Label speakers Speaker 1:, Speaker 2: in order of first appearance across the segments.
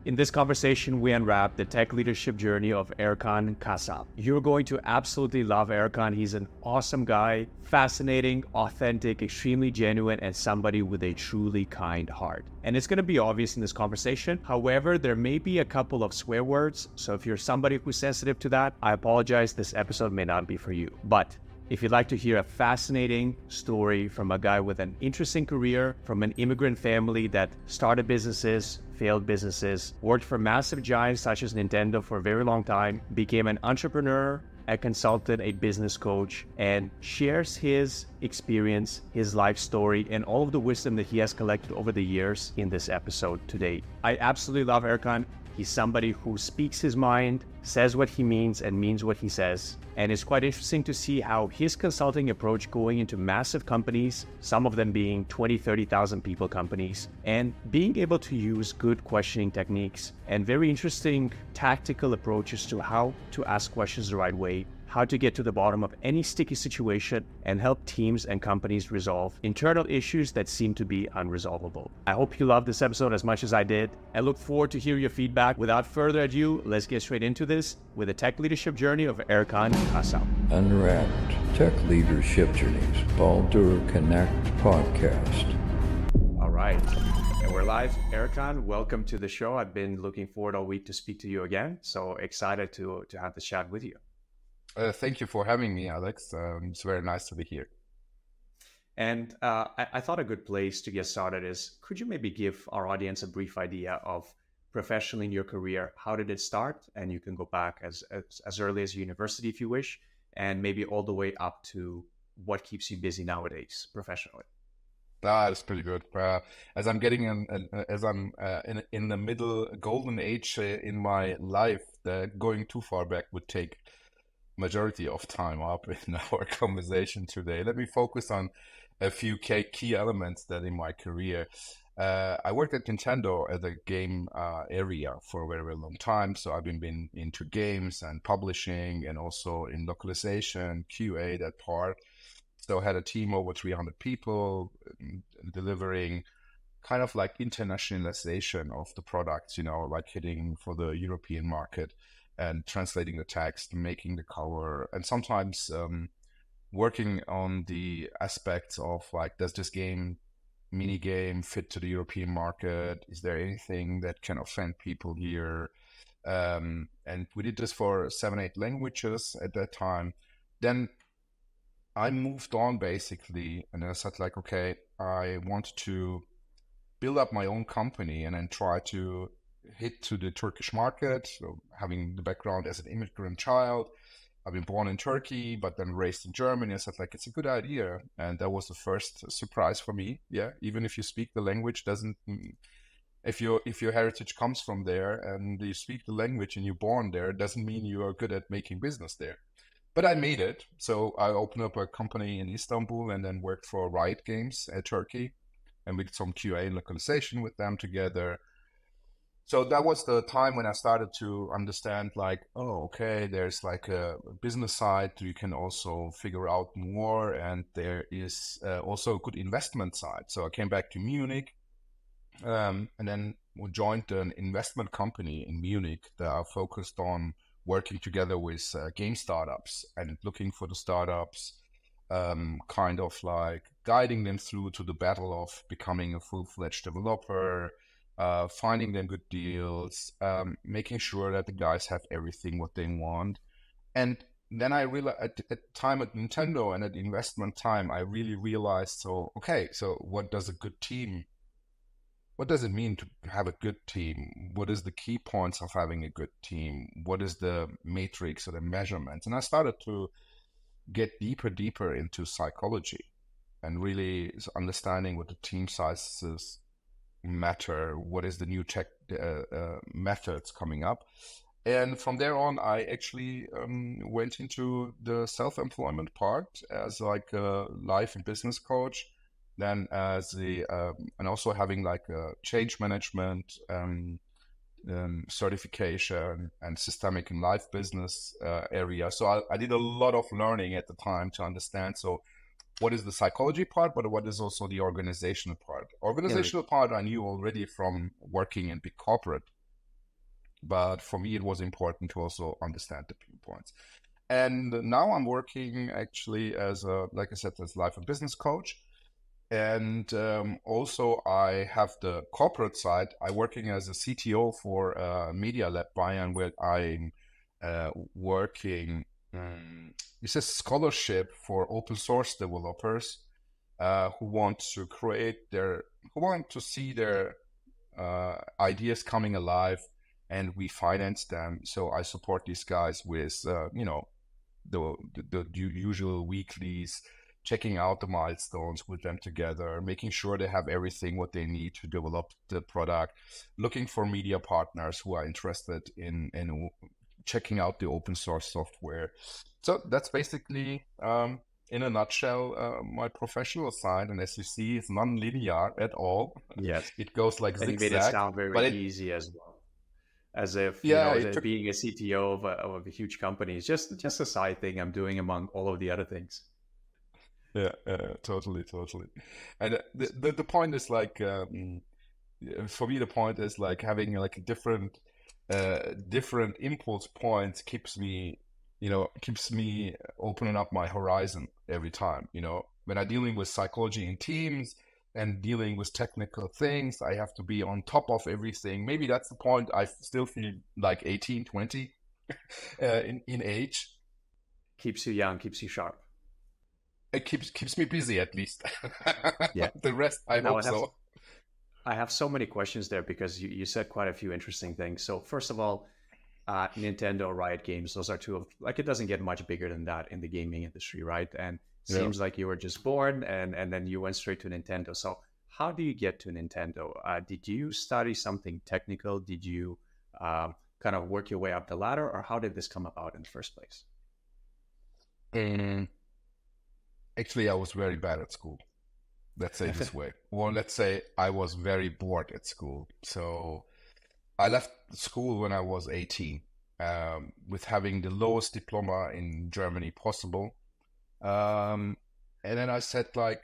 Speaker 1: In this conversation, we unwrap the tech leadership journey of Erkan Kasap. You're going to absolutely love Erkan. He's an awesome guy, fascinating, authentic, extremely genuine, and somebody with a truly kind heart. And it's going to be obvious in this conversation. However, there may be a couple of swear words. So if you're somebody who's sensitive to that, I apologize. This episode may not be for you. But if you'd like to hear a fascinating story from a guy with an interesting career, from an immigrant family that started businesses, failed businesses, worked for massive giants such as Nintendo for a very long time, became an entrepreneur, a consultant, a business coach, and shares his experience, his life story, and all of the wisdom that he has collected over the years in this episode today. I absolutely love Erkan. He's somebody who speaks his mind, says what he means, and means what he says. And it's quite interesting to see how his consulting approach going into massive companies, some of them being 20, 30,000 people companies, and being able to use good questioning techniques and very interesting tactical approaches to how to ask questions the right way, how to get to the bottom of any sticky situation and help teams and companies resolve internal issues that seem to be unresolvable. I hope you loved this episode as much as I did. I look forward to hear your feedback. Without further ado, let's get straight into this with the tech leadership journey of Erkan Kasap.
Speaker 2: Unwrapped Tech Leadership Journeys, Baldur Connect Podcast.
Speaker 1: All right. And we're live. Erkan, welcome to the show. I've been looking forward all week to speak to you again. So excited to have this chat with you.
Speaker 3: Thank you for having me, Alex. It's very nice to be here.
Speaker 1: And I thought a good place to get started is, could you maybe give our audience a brief idea of professionally in your career, how did it start? And you can go back as early as university if you wish, and maybe all the way up to what keeps you busy nowadays professionally.
Speaker 3: That's pretty good. As I'm getting in the middle golden age in my life, going too far back would take majority of time up in our conversation today. Let me focus on a few key elements that in my career. I worked at Nintendo at the game area for a very, very long time. So I've been into games and publishing and also in localization, QA, that part. So I had a team over 300 people delivering kind of like internationalization of the products, like hitting for the European market and translating the text, making the cover, and sometimes working on the aspects of like, does this mini game fit to the European market? Is there anything that can offend people here? And we did this for 7-8 languages at that time. Then I moved on basically, and I said like, okay, I want to build up my own company and then try to hit to the Turkish market. So having the background as an immigrant child, I've been born in Turkey, but then raised in Germany. I said like, it's a good idea. And that was the first surprise for me. Yeah. Even if you speak the language if your heritage comes from there and you speak the language and you're born there, it doesn't mean you are good at making business there. But I made it. So I opened up a company in Istanbul and then worked for Riot Games at Turkey. And we did some QA and localization with them together. So that was the time when I started to understand like, oh, okay, there's like a business side. You can also figure out more. And there is also a good investment side. So I came back to Munich and then joined an investment company in Munich that are focused on working together with game startups and looking for the startups, kind of like guiding them through to the battle of becoming a full-fledged developer, finding them good deals, making sure that the guys have everything what they want. And then I realized at time at Nintendo and at investment time, I really realized, so what does it mean to have a good team? What is the key points of having a good team? What is the matrix or the measurements? And I started to get deeper into psychology and really understanding what the team sizes matter, what is the new tech methods coming up. And from there on, I actually went into the self-employment part as like a life and business coach, then as and also having like a change management certification and systemic and life business area. So I did a lot of learning at the time to understand. So what is the psychology part, but what is also the organizational part? Organizational part I knew already from working in big corporate but for me, it was important to also understand the pain points. And now I'm working actually as like I said, as life and business coach. And also I have the corporate side. I'm working as a CTO for Media Lab Bayern, where I'm working. It's a scholarship for open source developers who want to see their ideas coming alive, and we finance them. So I support these guys with, the usual weeklies, checking out the milestones with them together, making sure they have everything what they need to develop the product, looking for media partners who are interested in checking out the open source software. So that's basically, in a nutshell, my professional side. And as you see, it's non-linear at all.
Speaker 1: Yes.
Speaker 3: It goes like
Speaker 1: And you made it
Speaker 3: zigzag,
Speaker 1: sound very
Speaker 3: but
Speaker 1: easy as well. As if,
Speaker 3: yeah, it took,
Speaker 1: being a CTO of a huge company is just a side thing I'm doing among all of the other things.
Speaker 3: yeah, totally. And the point is like, for me, the point is like having like a different impulse points keeps me opening up my horizon every time. When I'm dealing with psychology in teams and dealing with technical things, I have to be on top of everything. Maybe that's the point. I still feel like 18, 20 in age.
Speaker 1: Keeps you young, keeps you sharp.
Speaker 3: It keeps me busy, at least.
Speaker 1: Yeah.
Speaker 3: The rest, I
Speaker 1: Now
Speaker 3: hope so.
Speaker 1: I have so many questions there because you said quite a few interesting things. So first of all, Nintendo, Riot Games, those are two of, like, it doesn't get much bigger than that in the gaming industry, right? And
Speaker 3: Yeah.
Speaker 1: seems like you were just born and then you went straight to Nintendo. So how do you get to Nintendo? Did you study something technical? Did you kind of work your way up the ladder, or how did this come about in the first place?
Speaker 3: Actually, I was very bad at school. Let's say this way. Or let's say I was very bored at school. So I left school when I was 18, with having the lowest diploma in Germany possible. And then I said like,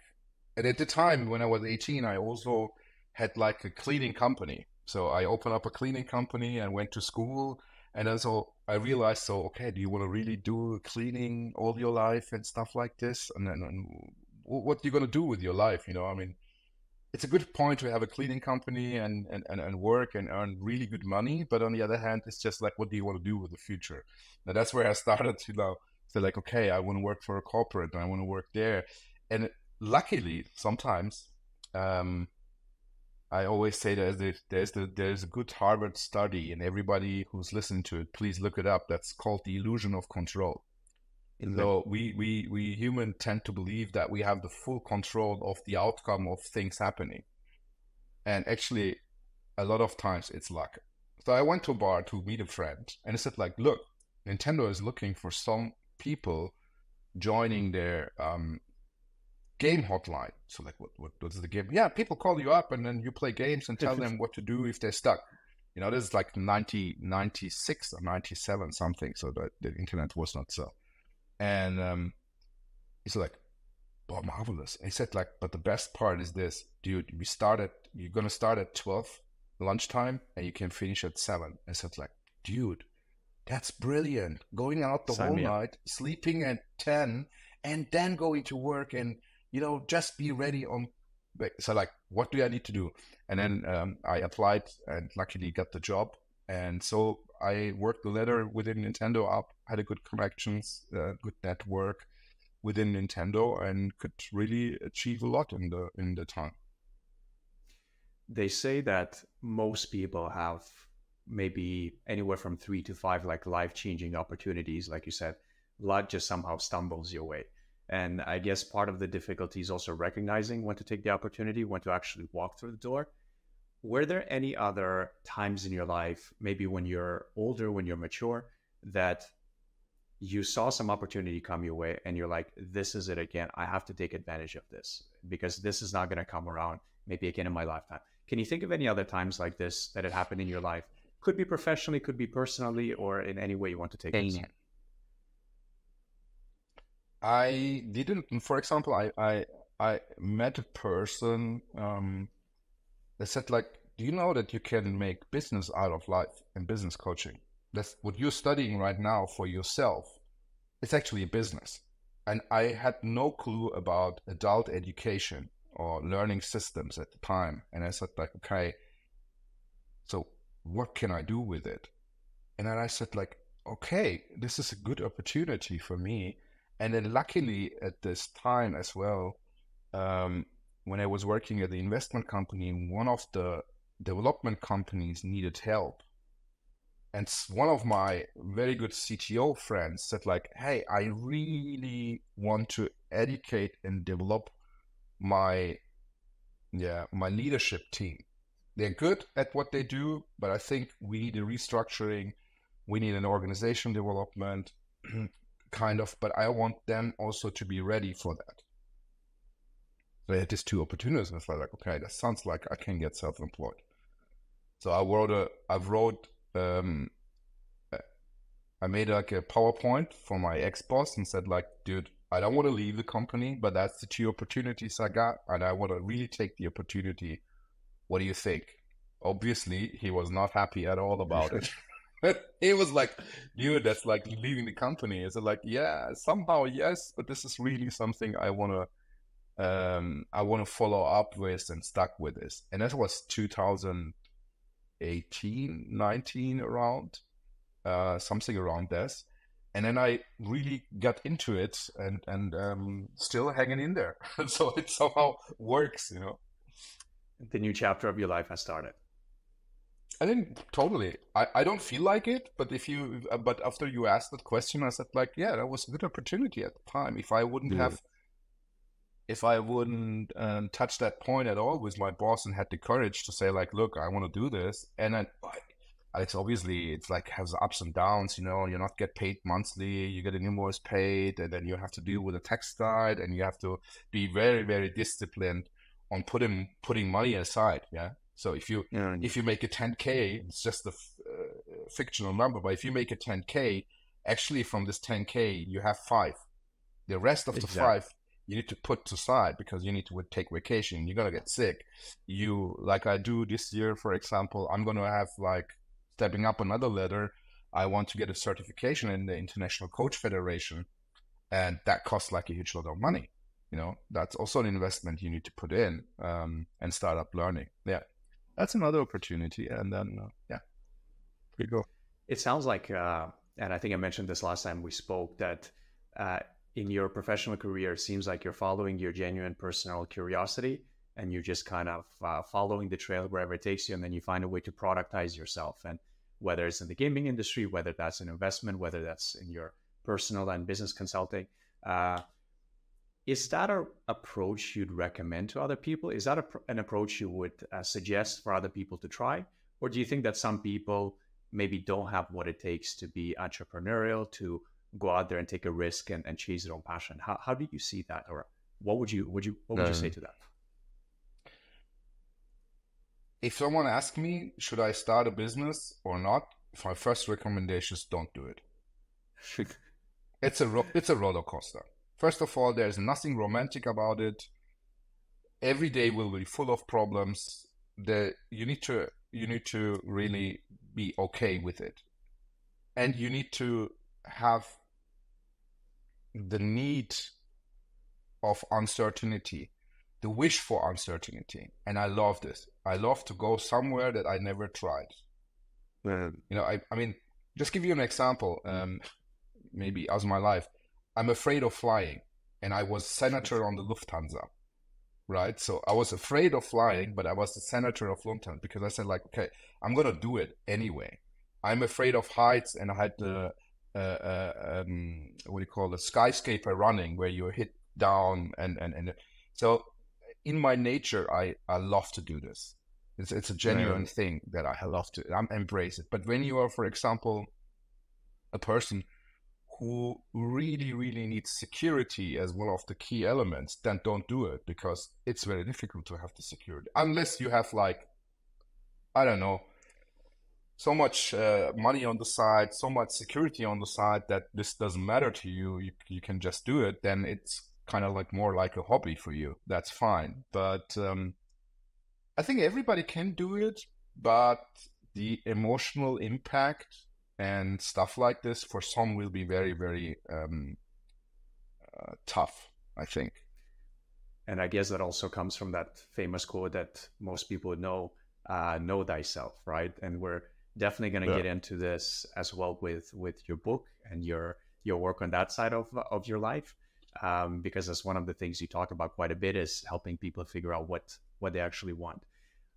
Speaker 3: and at the time when I was 18, I also had like a cleaning company. So I opened up a cleaning company and went to school. And then so I realized, so, okay, do you want to really do cleaning all your life and stuff like this? And then what are you going to do with your life? I mean, it's a good point to have a cleaning company and work and earn really good money. But on the other hand, it's just like, what do you want to do with the future? Now that's where I started to say like, okay, I want to work for a corporate and I want to work there. And luckily, sometimes, I always say there's a good Harvard study, and everybody who's listening to it, please look it up. That's called the illusion of control. So we human tend to believe that we have the full control of the outcome of things happening. And actually, a lot of times it's luck. So I went to a bar to meet a friend, and I said like, look, Nintendo is looking for some people joining their game hotline. So like, what's the game? Yeah, people call you up and then you play games and tell them what to do if they're stuck. This is like 96 or 97 something. So the internet was not so. And he's like, oh, marvelous. And he said like, but the best part is this, dude, you're going to start at 12 lunchtime and you can finish at 7. I said like, dude, that's brilliant. Going out the whole night, sleeping at 10 and then going to work and, just be ready on. So like, what do I need to do? And then I applied and luckily got the job. And so I worked the ladder within Nintendo up, had a good connections, good network within Nintendo, and could really achieve a lot in the time.
Speaker 1: They say that most people have maybe anywhere from 3 to 5 like life-changing opportunities. Like you said, luck just somehow stumbles your way. And I guess part of the difficulty is also recognizing when to take the opportunity, when to actually walk through the door. Were there any other times in your life, maybe when you're older, when you're mature, that you saw some opportunity come your way and you're like, this is it again, I have to take advantage of this because this is not going to come around maybe again in my lifetime? Can you think of any other times like this that had happened in your life? Could be professionally, could be personally, or in any way you want to take this?
Speaker 3: I didn't, for example, I met a person that said like, do you know that you can make business out of life and business coaching? That's what you're studying right now for yourself. It's actually a business. And I had no clue about adult education or learning systems at the time. And I said like, okay, so what can I do with it? And then I said like, okay, this is a good opportunity for me. And then luckily at this time as well, when I was working at the investment company, one of the development companies needed help. And one of my very good CTO friends said like, hey, I really want to educate and develop my leadership team. They're good at what they do, but I think we need a restructuring. We need an organization development kind of, but I want them also to be ready for that. So I had these two opportunities, and I was like, okay, that sounds like I can get self-employed. So I made like a PowerPoint for my ex-boss and said like, dude, I don't want to leave the company, but that's the two opportunities I got, and I want to really take the opportunity. What do you think? Obviously, he was not happy at all about it. He was like, dude, that's like leaving the company. Is it like, yeah, somehow yes, but this is really something I want to follow up with and stuck with this. And that was 2018, 19 around, something around this. And then I really got into it and still hanging in there. So it somehow works, you know.
Speaker 1: The new chapter of your life has started.
Speaker 3: I think totally. I don't feel like it, but but after you asked that question, I said like, yeah, that was a good opportunity at the time. If I wouldn't touch that point at all with my boss and had the courage to say like, look, I want to do this, and then it's obviously it's like has ups and downs, you know. You're not get paid monthly, you get an invoice paid, and then you have to deal with the tax side, and you have to be very, very disciplined on putting money aside. Yeah. So if you make a 10K, it's just a fictional number, but if you make a 10K, actually from this 10K, you have 5. The rest of the 5 you need to put to side because you need to take vacation. You're going to get sick. Like I do this year, for example, I'm going to have like stepping up another ladder. I want to get a certification in the International Coach Federation, and that costs like a huge lot of money. You know, that's also an investment you need to put in and start up learning. Yeah. That's another opportunity. And then, here we go.
Speaker 1: It sounds like, and I think I mentioned this last time we spoke, that in your professional career, it seems like you're following your genuine personal curiosity and you're just kind of following the trail wherever it takes you. And then you find a way to productize yourself. And whether it's in the gaming industry, whether that's an investment, whether that's in your personal and business consulting, is that an approach you'd recommend to other people? Is that an approach you would suggest for other people to try? Or do you think that some people maybe don't have what it takes to be entrepreneurial, to go out there and take a risk and chase their own passion? How do you see that? Or what would you say to that?
Speaker 3: If someone asks me, should I start a business or not? My first recommendation is don't do it. It's a roller coaster. First of all, there's nothing romantic about it. Every day will be full of problems. You need to really be okay with it. And you need to have the need of uncertainty, the wish for uncertainty. And I love this. I love to go somewhere that I never tried. You know, I mean, just give you an example, maybe as my life. I'm afraid of flying, and I was senator on the Lufthansa, right? So I was afraid of flying, but I was the senator of Lufthansa because I said like, okay, I'm going to do it anyway. I'm afraid of heights, and I had the, what do you call it, skyscraper running where you hit down and so in my nature, I love to do this. It's a genuine thing that I love to embrace it. But when you are, for example, a person who really, really needs security as one of the key elements, then don't do it because it's very difficult to have the security. Unless you have like, I don't know, so much money on the side, so much security on the side that this doesn't matter to you. You can just do it. Then it's kind of like more like a hobby for you. That's fine. But I think everybody can do it, but the emotional impact and stuff like this for some will be very, very tough, I think.
Speaker 1: And I guess that also comes from that famous quote that most people know thyself, right? And we're definitely going to
Speaker 3: Yeah.
Speaker 1: get into this as well with your book and your work on that side of your life, because that's one of the things you talk about quite a bit, is helping people figure out what they actually want.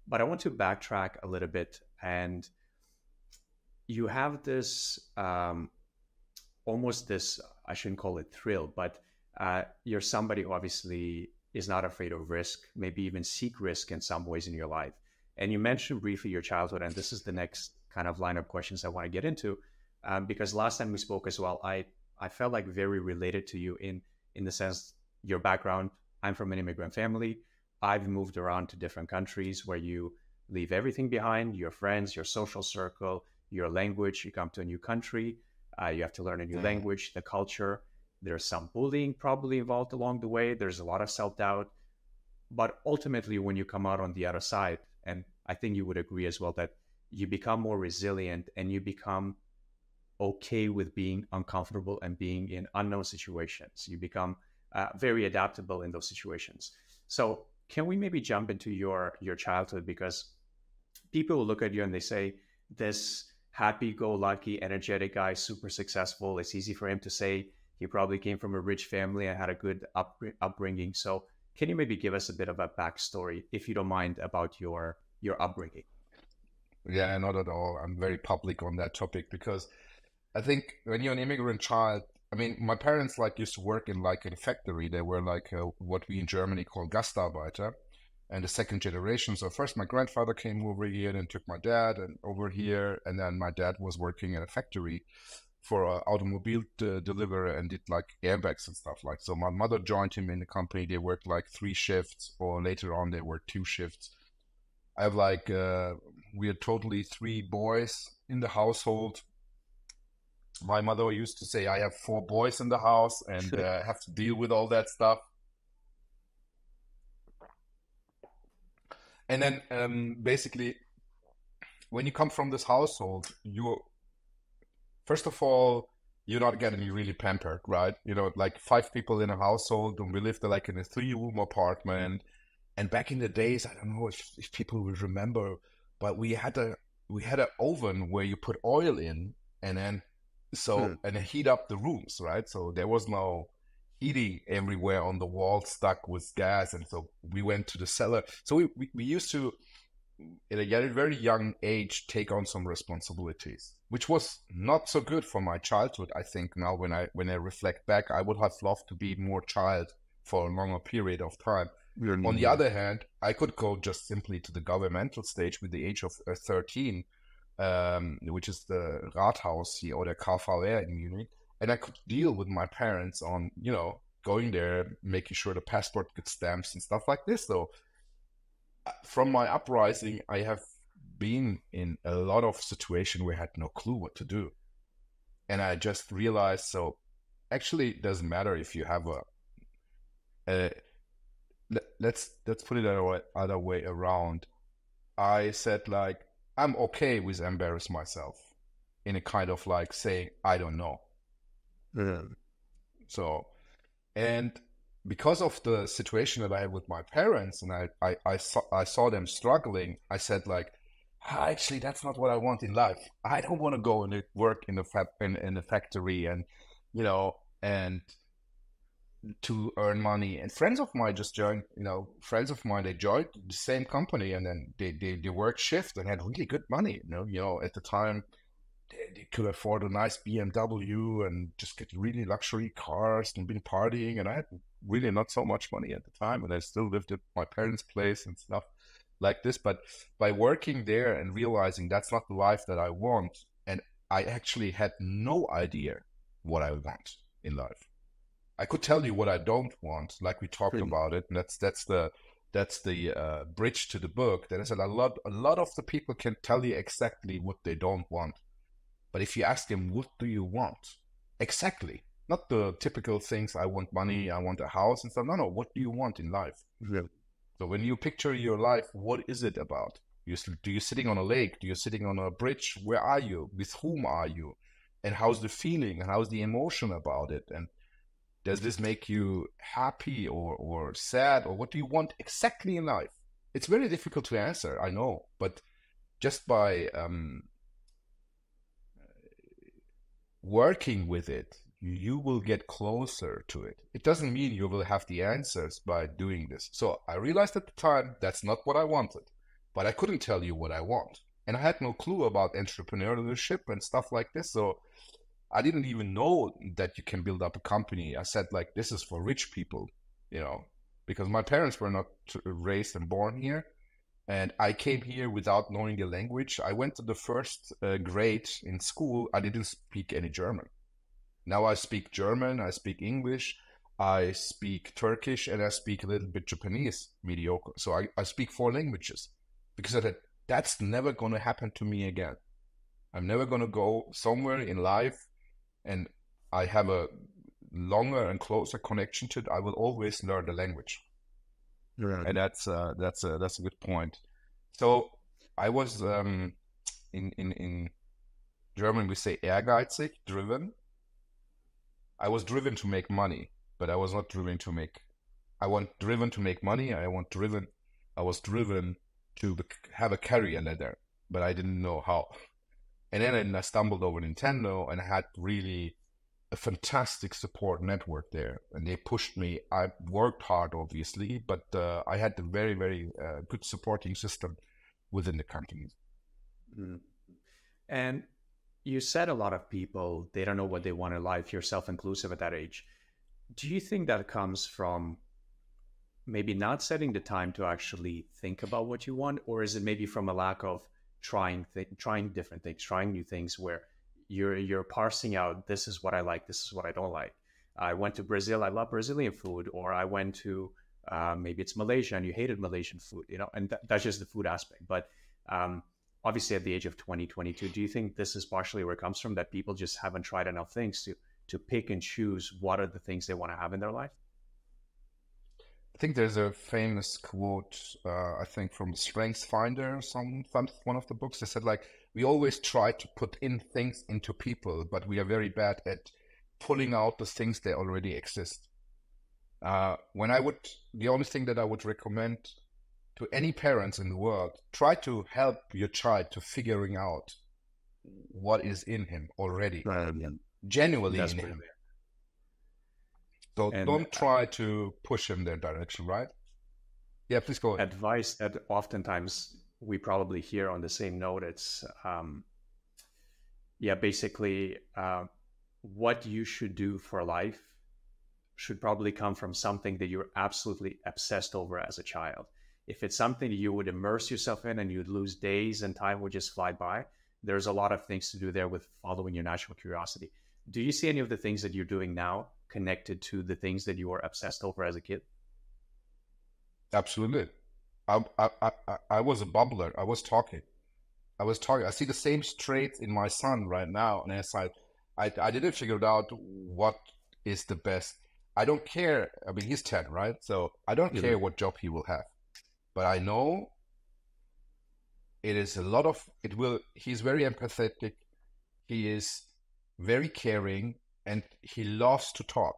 Speaker 1: But I want to backtrack a little bit, and you have this almost this, I shouldn't call it thrill, but you're somebody who obviously is not afraid of risk, maybe even seek risk in some ways in your life. And you mentioned briefly your childhood, and this is the next kind of line of questions I want to get into, because last time we spoke as well, I felt like very related to you in the sense your background. I'm from an immigrant family. I've moved around to different countries where you leave everything behind, your friends, your social circle, your language. You come to a new country, you have to learn a new language, the culture. There's some bullying probably involved along the way. There's a lot of self-doubt. But ultimately, when you come out on the other side, and I think you would agree as well, that you become more resilient and you become okay with being uncomfortable and being in unknown situations. You become very adaptable in those situations. So can we maybe jump into your childhood? Because people will look at you and they say, this happy-go-lucky, energetic guy, super successful. It's easy for him to say he probably came from a rich family and had a good upbringing. So can you maybe give us a bit of a backstory, if you don't mind, about your upbringing?
Speaker 3: Yeah, not at all. I'm very public on that topic because I think when you're an immigrant child, I mean, my parents like used to work in like a factory. They were like what we in Germany call Gastarbeiter, and the second generation. So first my grandfather came over here, then took my dad and over here, and then my dad was working in a factory for an automobile deliverer and did like airbags and stuff like. So my mother joined him in the company. They worked like 3 shifts, or later on they worked 2 shifts. I have like we are totally 3 boys in the household. My mother used to say I have 4 boys in the house and have to deal with all that stuff. And then basically, when you come from this household, you first of all, you're not getting really pampered, right? You know, like 5 people in a household, and we lived like in a 3-room apartment. And back in the days, I don't know if people will remember, but we had an oven where you put oil in, and then and heat up the rooms, right? So there was no heating everywhere on the wall stuck with gas, and so we went to the cellar. So we used to, at a very young age, take on some responsibilities, which was not so good for my childhood. I think now when I reflect back, I would have loved to be more child for a longer period of time. On the other hand, I could go just simply to the governmental stage with the age of 13, which is the Rathaus here, or the KVR in Munich, and I could deal with my parents on, you know, going there, making sure the passport gets stamps and stuff like this. Though, from my uprising, I have been in a lot of situations where I had no clue what to do, and I just realized, so actually, it doesn't matter if you have let's put it other way around. I said like, I'm okay with embarrass myself in a kind of like saying I don't know. So, and because of the situation that I had with my parents, and I saw them struggling, I said like, actually that's not what I want in life. I don't want to go and work in the factory and, you know, and to earn money. And friends of mine just joined, you know, they joined the same company, and then they worked shift and had really good money. You know, at the time they could afford a nice BMW and just get really luxury cars and been partying. And I had really not so much money at the time, and I still lived at my parents' place and stuff like this. But by working there and realizing that's not the life that I want, and I actually had no idea what I want in life. I could tell you what I don't want, like we talked about it, and that's the bridge to the book. That is a lot of the people can tell you exactly what they don't want, but if you ask them, what do you want exactly? Not the typical things. I want money, I want a house and stuff. No, what do you want in life?
Speaker 1: Yeah.
Speaker 3: So when you picture your life, what is it about? Do you sitting on a lake? Do you sitting on a bridge? Where are you? With whom are you? And how's the feeling? And how's the emotion about it? And does this make you happy or sad? Or what do you want exactly in life? It's very difficult to answer, I know. But just by working with it, you will get closer to it. It doesn't mean you will have the answers by doing this. So I realized at the time that's not what I wanted, but I couldn't tell you what I want. And I had no clue about entrepreneurship and stuff like this. So I didn't even know that you can build up a company. I said, like, this is for rich people, because my parents were not raised and born here. And I came here without knowing the language. I went to the first grade in school. I didn't speak any German. Now I speak German, I speak English, I speak Turkish, and I speak a little bit Japanese, mediocre. So I speak 4 languages because I said, that's never going to happen to me again. I'm never going to go somewhere in life and I have a longer and closer connection to it. I will always learn the language. Right. And that's a good point. So I was in German we say ehrgeizig, driven. I was driven to make money, but I was not driven to make. I was driven to make money. I was driven to have a career ladder, but I didn't know how. And then I stumbled over Nintendo, and I had really a fantastic support network there, and they pushed me. I worked hard, obviously, but I had a very, very good supporting system within the company.
Speaker 1: Mm. And you said a lot of people, they don't know what they want in life, yourself inclusive at that age. Do you think that comes from maybe not setting the time to actually think about what you want? Or is it maybe from a lack of trying different things, trying new things where you're parsing out, this is what I like, this is what I don't like. I went to Brazil, I love Brazilian food, or I went to maybe it's Malaysia and you hated Malaysian food, and that's just the food aspect. But obviously at the age of 20, 22, do you think this is partially where it comes from, that people just haven't tried enough things to pick and choose what are the things they want to have in their life?
Speaker 3: I think there's a famous quote, I think from Strengths Finder, one of the books. They said, like, we always try to put in things into people, but we are very bad at pulling out the things that already exist. The only thing that I would recommend to any parents in the world, try to help your child to figuring out what is in him already, genuinely in him. So don't try to push him their direction, right? Yeah, please go ahead.
Speaker 1: Advice that oftentimes we probably hear on the same note, it's, basically what you should do for life should probably come from something that you're absolutely obsessed over as a child. If it's something you would immerse yourself in and you'd lose days and time would just fly by, there's a lot of things to do there with following your natural curiosity. Do you see any of the things that you're doing now connected to the things that you were obsessed over as a kid?
Speaker 3: Absolutely. I was a bubbler. I was talking. I see the same traits in my son right now. And it's like, I didn't figure out what is the best. I don't care. I mean, he's 10, right? So I don't care what job he will have. But I know he's very empathetic. He is very caring and he loves to talk.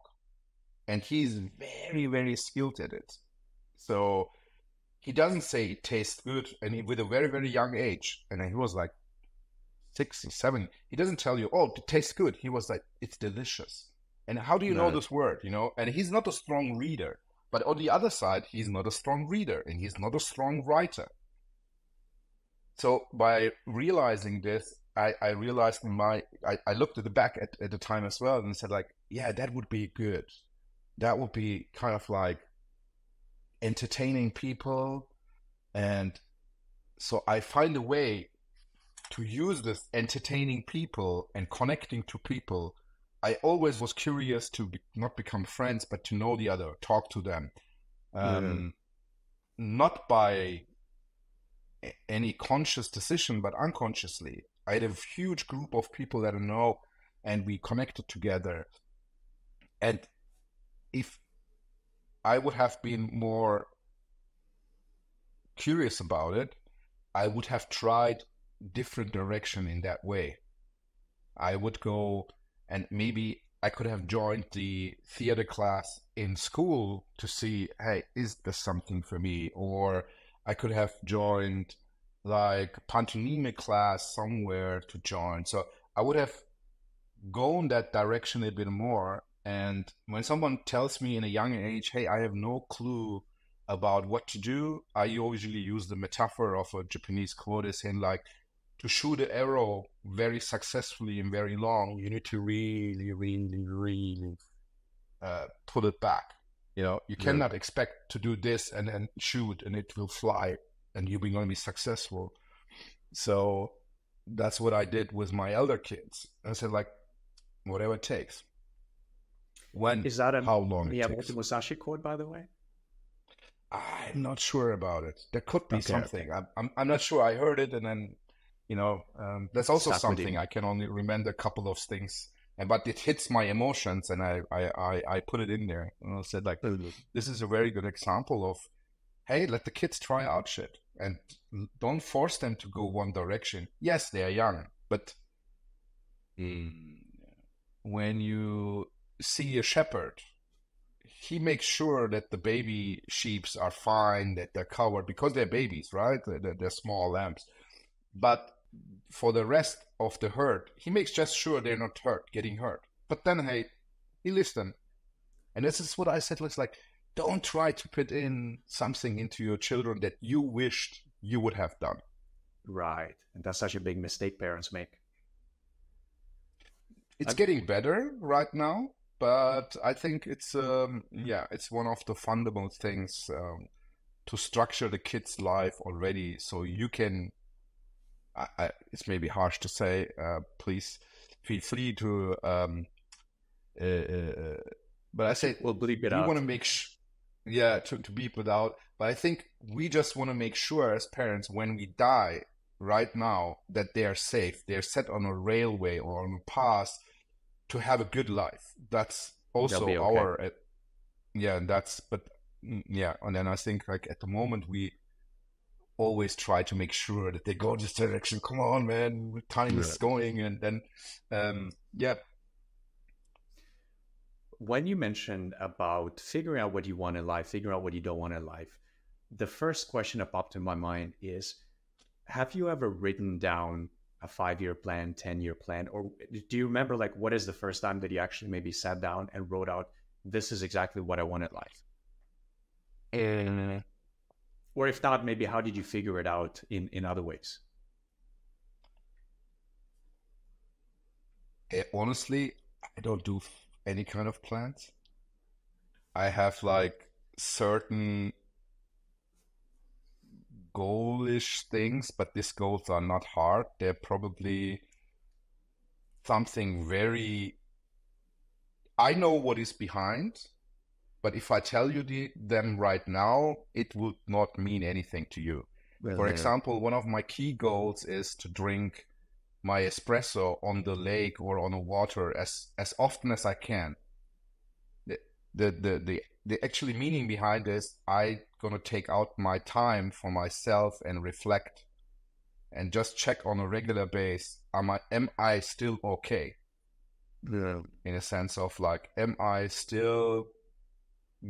Speaker 3: And he's very, very skilled at it. So he doesn't say it tastes good, and with a very, very young age, and he was like 6 or 7, he doesn't tell you, oh, it tastes good. He was like, it's delicious. And how do you know this word, And he's not a strong reader, but on the other side, he's not a strong reader, and he's not a strong writer. So by realizing this, I realized I looked at the back at the time as well and said, like, yeah, that would be good. That would be kind of like entertaining people. And so I find a way to use this entertaining people and connecting to people. I always was curious to not become friends, but to know the other, talk to them. Not by any conscious decision, but unconsciously. I had a huge group of people that I know, and we connected together. And if I would have been more curious about it, I would have tried different direction in that way. I would go, and maybe I could have joined the theater class in school to see, hey, is this something for me? Or I could have joined like pantomime class somewhere to join. So I would have gone that direction a bit more. And when someone tells me in a young age, hey, I have no clue about what to do, I usually use the metaphor of a Japanese quote is saying like, to shoot an arrow very successfully and very long, you need to really, really, really pull it back. You cannot expect to do this and then shoot and it will fly and you're going to be successful. So that's what I did with my elder kids. I said like, whatever it takes. How long it takes.
Speaker 1: Musashi quote, by the way?
Speaker 3: I'm not sure about it. There could be something. Okay. I'm not sure. I heard it, and then there's also something I can only remember a couple of things, but it hits my emotions, and I put it in there. And I said like, this is a very good example of, hey, let the kids try out shit, and don't force them to go one direction. Yes, they are young, but when you see a shepherd, he makes sure that the baby sheeps are fine, that they're covered, because they're babies, right? They're small lambs. But for the rest of the herd, he makes just sure they're not getting hurt. But then, hey, he listens. And this is what I said, it's like, don't try to put in something into your children that you wished you would have done.
Speaker 1: Right. And that's such a big mistake parents make.
Speaker 3: It's getting better right now. But I think it's it's one of the fundamental things to structure the kid's life already, so you can. It's maybe harsh to say. Please feel free to. But I say
Speaker 1: we'll bleep it
Speaker 3: we
Speaker 1: out.
Speaker 3: Want to make to beep it out. But I think we just want to make sure as parents, when we die right now, that they are safe. They're set on a railway or on a path to have a good life. That's also our and then I think like at the moment we always try to make sure that they go this direction. Come on, man, time is going. And then
Speaker 1: when you mentioned about figuring out what you want in life, figuring out what you don't want in life, the first question that popped in my mind is, have you ever written down a 5-year plan, 10-year plan? Or do you remember like what is the first time that you actually maybe sat down and wrote out, this is exactly what I want in life? Or if not, maybe how did you figure it out in other ways?
Speaker 3: Honestly, I don't do any kind of plans. I have like certain goalish things, but these goals are not hard. They're probably something very, I know what is behind, but if I tell you them right now, it would not mean anything to you. For example, one of my key goals is to drink my espresso on the lake or on the water as often as I can. The actually meaning behind this, I gonna take out my time for myself and reflect and just check on a regular basis, am I still okay? In a sense of like, am I still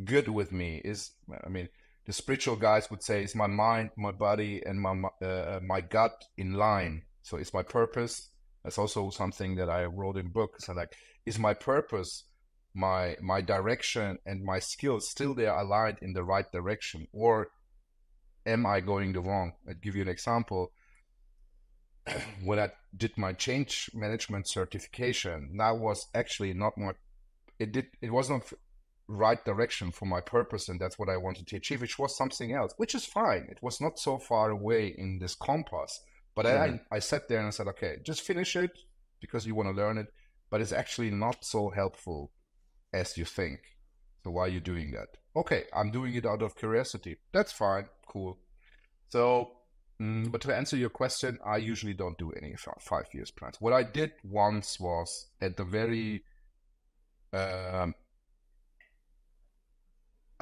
Speaker 3: good with me? The spiritual guys would say, is my mind, my body, and my gut in line? So is my purpose? That's also something that I wrote in book. So like, is my purpose, my direction, and my skills still there aligned in the right direction, or am I going the wrong? I'll give you an example. When I did my change management certification, that was actually not more. It was not right direction for my purpose, and that's what I wanted to achieve, which was something else, which is fine. It was not so far away in this compass, but I sat there and I said, okay, just finish it because you want to learn it, but it's actually not so helpful as you think. So why are you doing that? Okay, I'm doing it out of curiosity. That's fine, cool. So, but to answer your question, I usually don't do any 5 years plans. What I did once was at the very I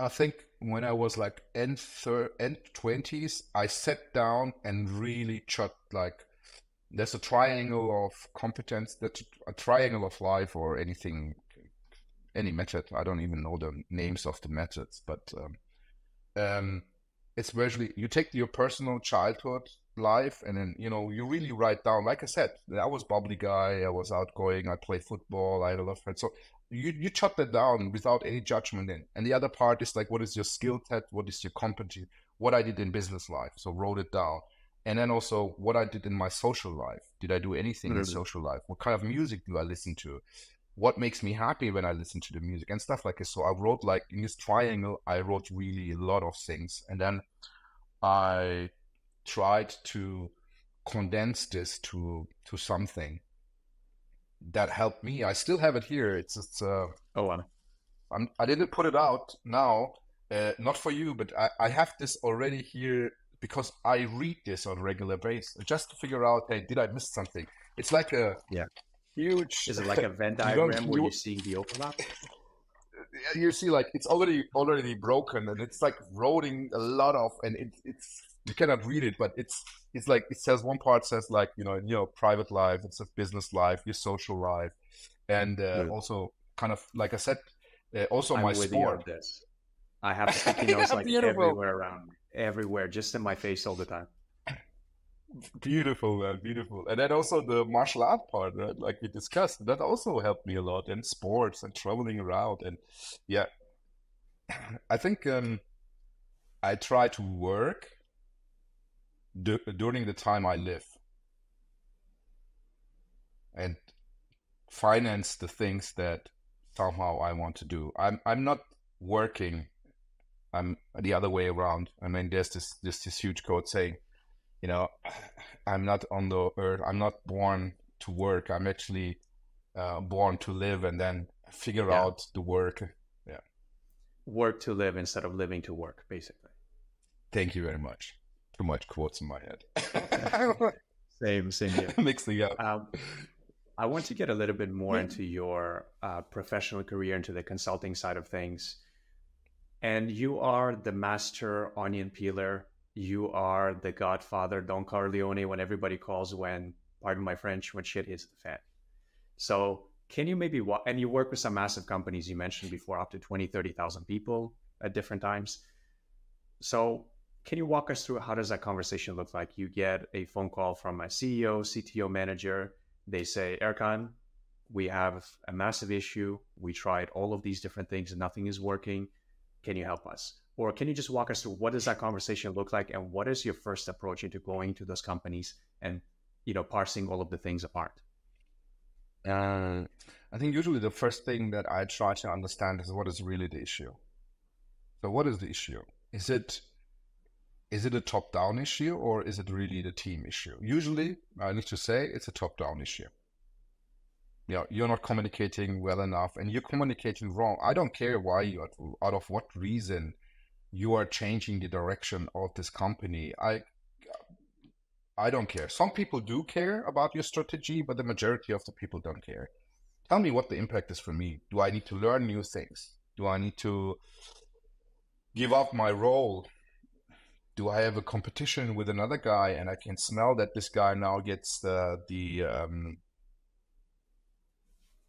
Speaker 3: think when I was like end 20s, I sat down and really shot like, there's a triangle of competence, that's a triangle of life or anything, any method. I don't even know the names of the methods, but it's basically you take your personal childhood life and then, you really write down, like I said, I was bubbly guy, I was outgoing, I played football, I had a lot of friends. So you jot that down without any judgment in. And the other part is like, what is your skill set? What is your competency? What I did in business life. So wrote it down. And then also what I did in my social life. Did I do anything in social life? What kind of music do I listen to? What makes me happy when I listen to the music and stuff like this. So I wrote like in this triangle, I wrote really a lot of things. And then I tried to condense this to something that helped me. I still have it here. Oh, wow. I didn't put it out now, not for you, but I have this already here because I read this on a regular basis just to figure out, hey, did I miss something? It's like a huge.
Speaker 1: Is it like a Venn diagram where you see the overlap?
Speaker 3: You see, like it's already broken, and it's like rolling a lot of, and it's you cannot read it, but it's like it says one part says like your private life, it's a business life, your social life, and also kind of like I said, also my sport.
Speaker 1: This. I have sticky notes like everywhere around me, everywhere, just in my face all the time.
Speaker 3: Beautiful, man, beautiful. And then also the martial art part, right? Like we discussed, that also helped me a lot, and sports and traveling around, and yeah, I think I try to work during the time I live and finance the things that somehow I want to do. I'm not working. I'm the other way around. I mean, there's this huge quote saying, I'm not on the earth. I'm not born to work. I'm actually born to live and then figure out the work. Yeah.
Speaker 1: Work to live instead of living to work, basically.
Speaker 3: Thank you very much. Too much quotes in my head.
Speaker 1: Same here.
Speaker 3: Mixing up.
Speaker 1: I want to get a little bit more into your professional career, into the consulting side of things. And you are the master onion peeler. You are the godfather, Don Corleone, when everybody calls when, pardon my French, when shit hits the fan. So can you maybe, and you work with some massive companies you mentioned before, up to 20, 30,000 people at different times. So can you walk us through how does that conversation look like? You get a phone call from a CEO, CTO manager. They say, Erkan, we have a massive issue. We tried all of these different things and nothing is working. Can you help us? Or can you just walk us through what does that conversation look like, and what is your first approach into going to those companies and parsing all of the things apart?
Speaker 3: I think usually the first thing that I try to understand is what is really the issue. So what is the issue? Is it a top-down issue, or is it really the team issue? Usually, I need to say it's a top-down issue. You're not communicating well enough, and you're communicating wrong. I don't care why out of what reason you are changing the direction of this company. I don't care. Some people do care about your strategy, but the majority of the people don't care. Tell me what the impact is for me. Do I need to learn new things? Do I need to give up my role? Do I have a competition with another guy and I can smell that this guy now gets the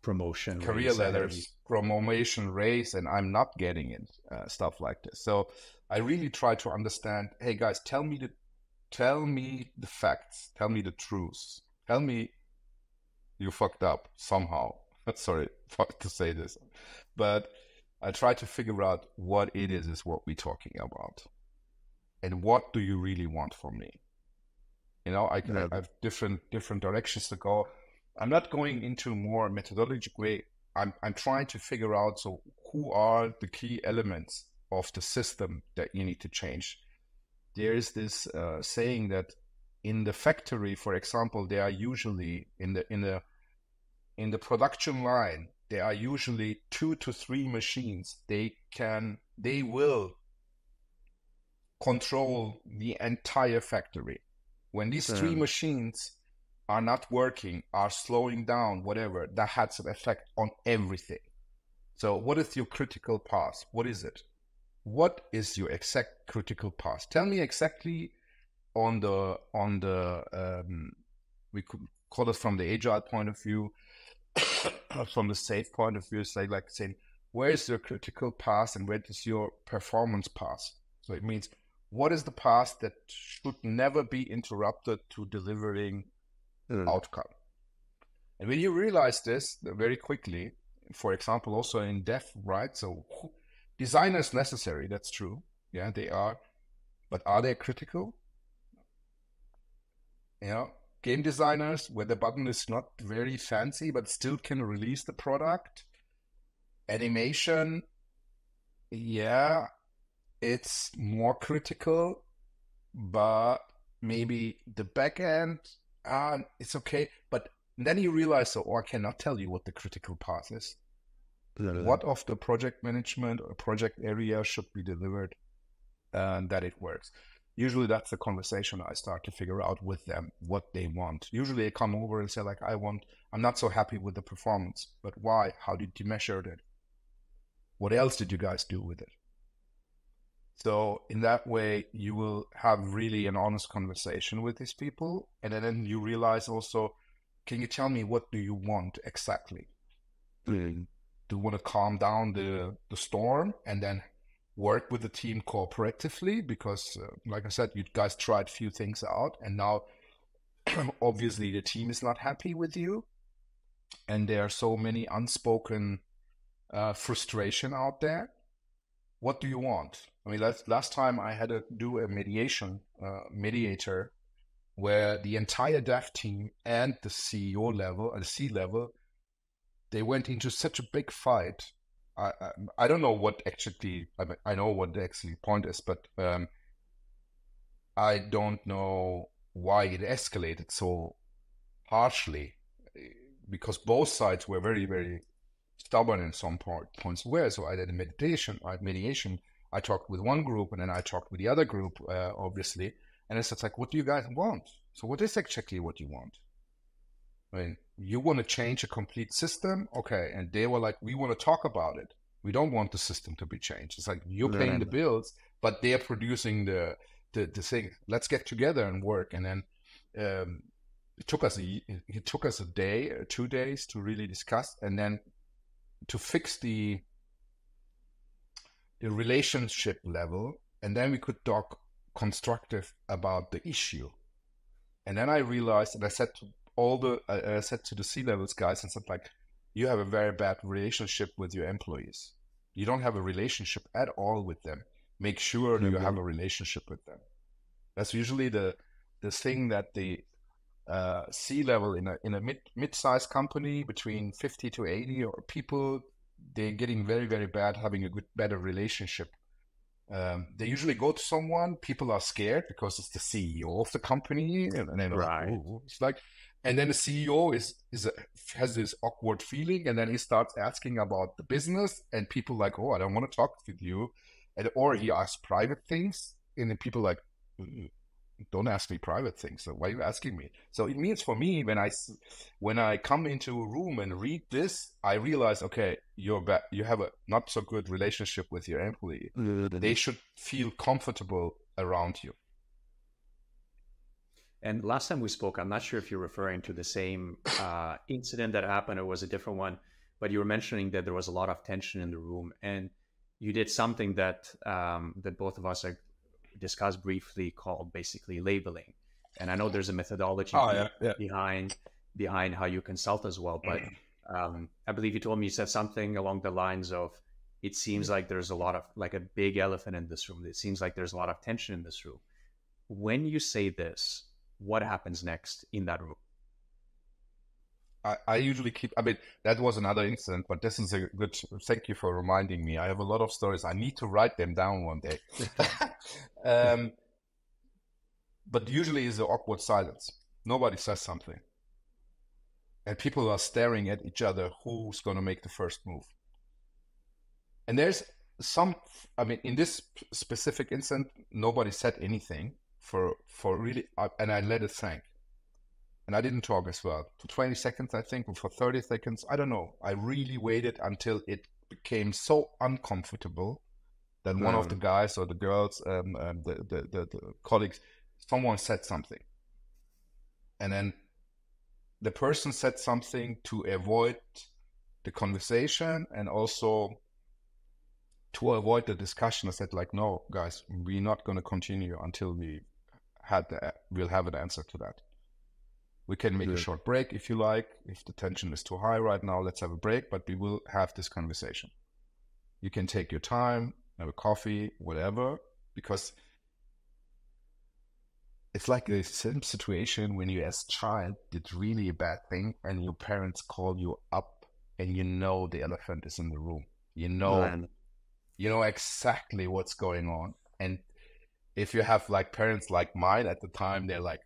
Speaker 1: promotion,
Speaker 3: career ladders, promotion raise, and I'm not getting it, stuff like this. So I really try to understand, hey guys, tell me the facts, tell me the truth, tell me you fucked up somehow. Sorry to say this, but I try to figure out what it is what we're talking about. And what do you really want from me? I have different directions to go. I'm not going into more methodological way. I'm trying to figure out, so who are the key elements of the system that you need to change? There is this saying that in the factory, for example, they are usually in the production line, there are usually 2 to 3 machines. They will control the entire factory. When these 3 machines are not working, are slowing down, whatever, that has an effect on everything. So what is your critical path? What is it? what is your exact critical path? Tell me exactly on the we could call it from the agile point of view, from the safe point of view. It's like saying, where is your critical path and where is your performance path? So it means, what is the path that should never be interrupted to delivering outcome? And when you realize this very quickly, for example, also in dev, right? So design is necessary. That's true. Yeah, they are. But are they critical? You know, game designers where the button is not very fancy, but still can release the product. Animation, yeah, it's more critical, but maybe the back end, it's okay. But then you realize, I cannot tell you what the critical path is. What of the project management or project area should be delivered and that it works. Usually that's the conversation I start to figure out with them, what they want. Usually they come over and say like, I'm not so happy with the performance, but why? How did you measure it? What else did you guys do with it? So in that way, you will have really an honest conversation with these people. And then you realize also, can you tell me what do you want exactly? Do you want to calm down the storm and then work with the team cooperatively? Because like I said, you guys tried a few things out and now obviously the team is not happy with you. And there are so many unspoken frustration out there. What do you want? I mean, last time I had to do a mediator where the entire dev team and the CEO level and C-level, they went into such a big fight. I don't know what actually, I know what the actual point is, but I don't know why it escalated so harshly, because both sides were very, very stubborn in some points. So I did a mediation. I talked with one group and then I talked with the other group, obviously. And it's like, what do you guys want? So what is exactly what you want? I mean, you want to change a complete system? Okay. And they were like, we want to talk about it. We don't want the system to be changed. It's like, you're paying the bills, but they're producing the thing. Let's get together and work. And then it took us a day or 2 days to really discuss and then to fix the relationship level. And then we could talk constructive about the issue. And then I realized, and I said to the C-levels guys, and said like, you have a very bad relationship with your employees. You don't have a relationship at all with them. Make sure you have a relationship with them. That's usually the thing that the C-level in a mid-sized company between 50 to 80 or people, they're getting very, very bad having a better relationship. They usually go to someone, people are scared because it's the CEO of the company, and they're like, oh, it's like, and then the CEO has this awkward feeling, and then he starts asking about the business, and people like, oh, I don't want to talk with you, or he asks private things, and then people like, don't ask me private things. So why are you asking me? So it means for me, when I come into a room and read this, I realize, okay, you have a not so good relationship with your employee. They should feel comfortable around you.
Speaker 1: And last time we spoke, I'm not sure if you're referring to the same incident that happened or was a different one, but you were mentioning that there was a lot of tension in the room, and you did something that that both of us discussed briefly, called basically labeling. And I know there's a methodology behind how you consult as well, but I believe you told me, you said something along the lines of, it seems like there's a lot of, like a big elephant in this room. It seems like there's a lot of tension in this room. When you say this, what happens next in that room?
Speaker 3: I usually that was another incident, but this is a good, thank you for reminding me. I have a lot of stories. I need to write them down one day. But usually it's an awkward silence. Nobody says something. And people are staring at each other, who's going to make the first move. And there's in this specific incident, nobody said anything for really, and I let it sink. And I didn't talk as well. For 20 seconds, I think, or for 30 seconds, I don't know. I really waited until it became so uncomfortable Then one of the guys or the girls, the colleagues, someone said something, and then the person said something to avoid the conversation and also to avoid the discussion. I said like, no, guys, we're not going to continue until we'll have an answer to that. We can make a short break if you like. If the tension is too high right now, let's have a break, but we will have this conversation. You can take your time, have a coffee, whatever, because it's like the same situation when you as a child did really a bad thing and your parents call you up and you know the elephant is in the room. You know exactly what's going on. And if you have like parents like mine at the time, they're like,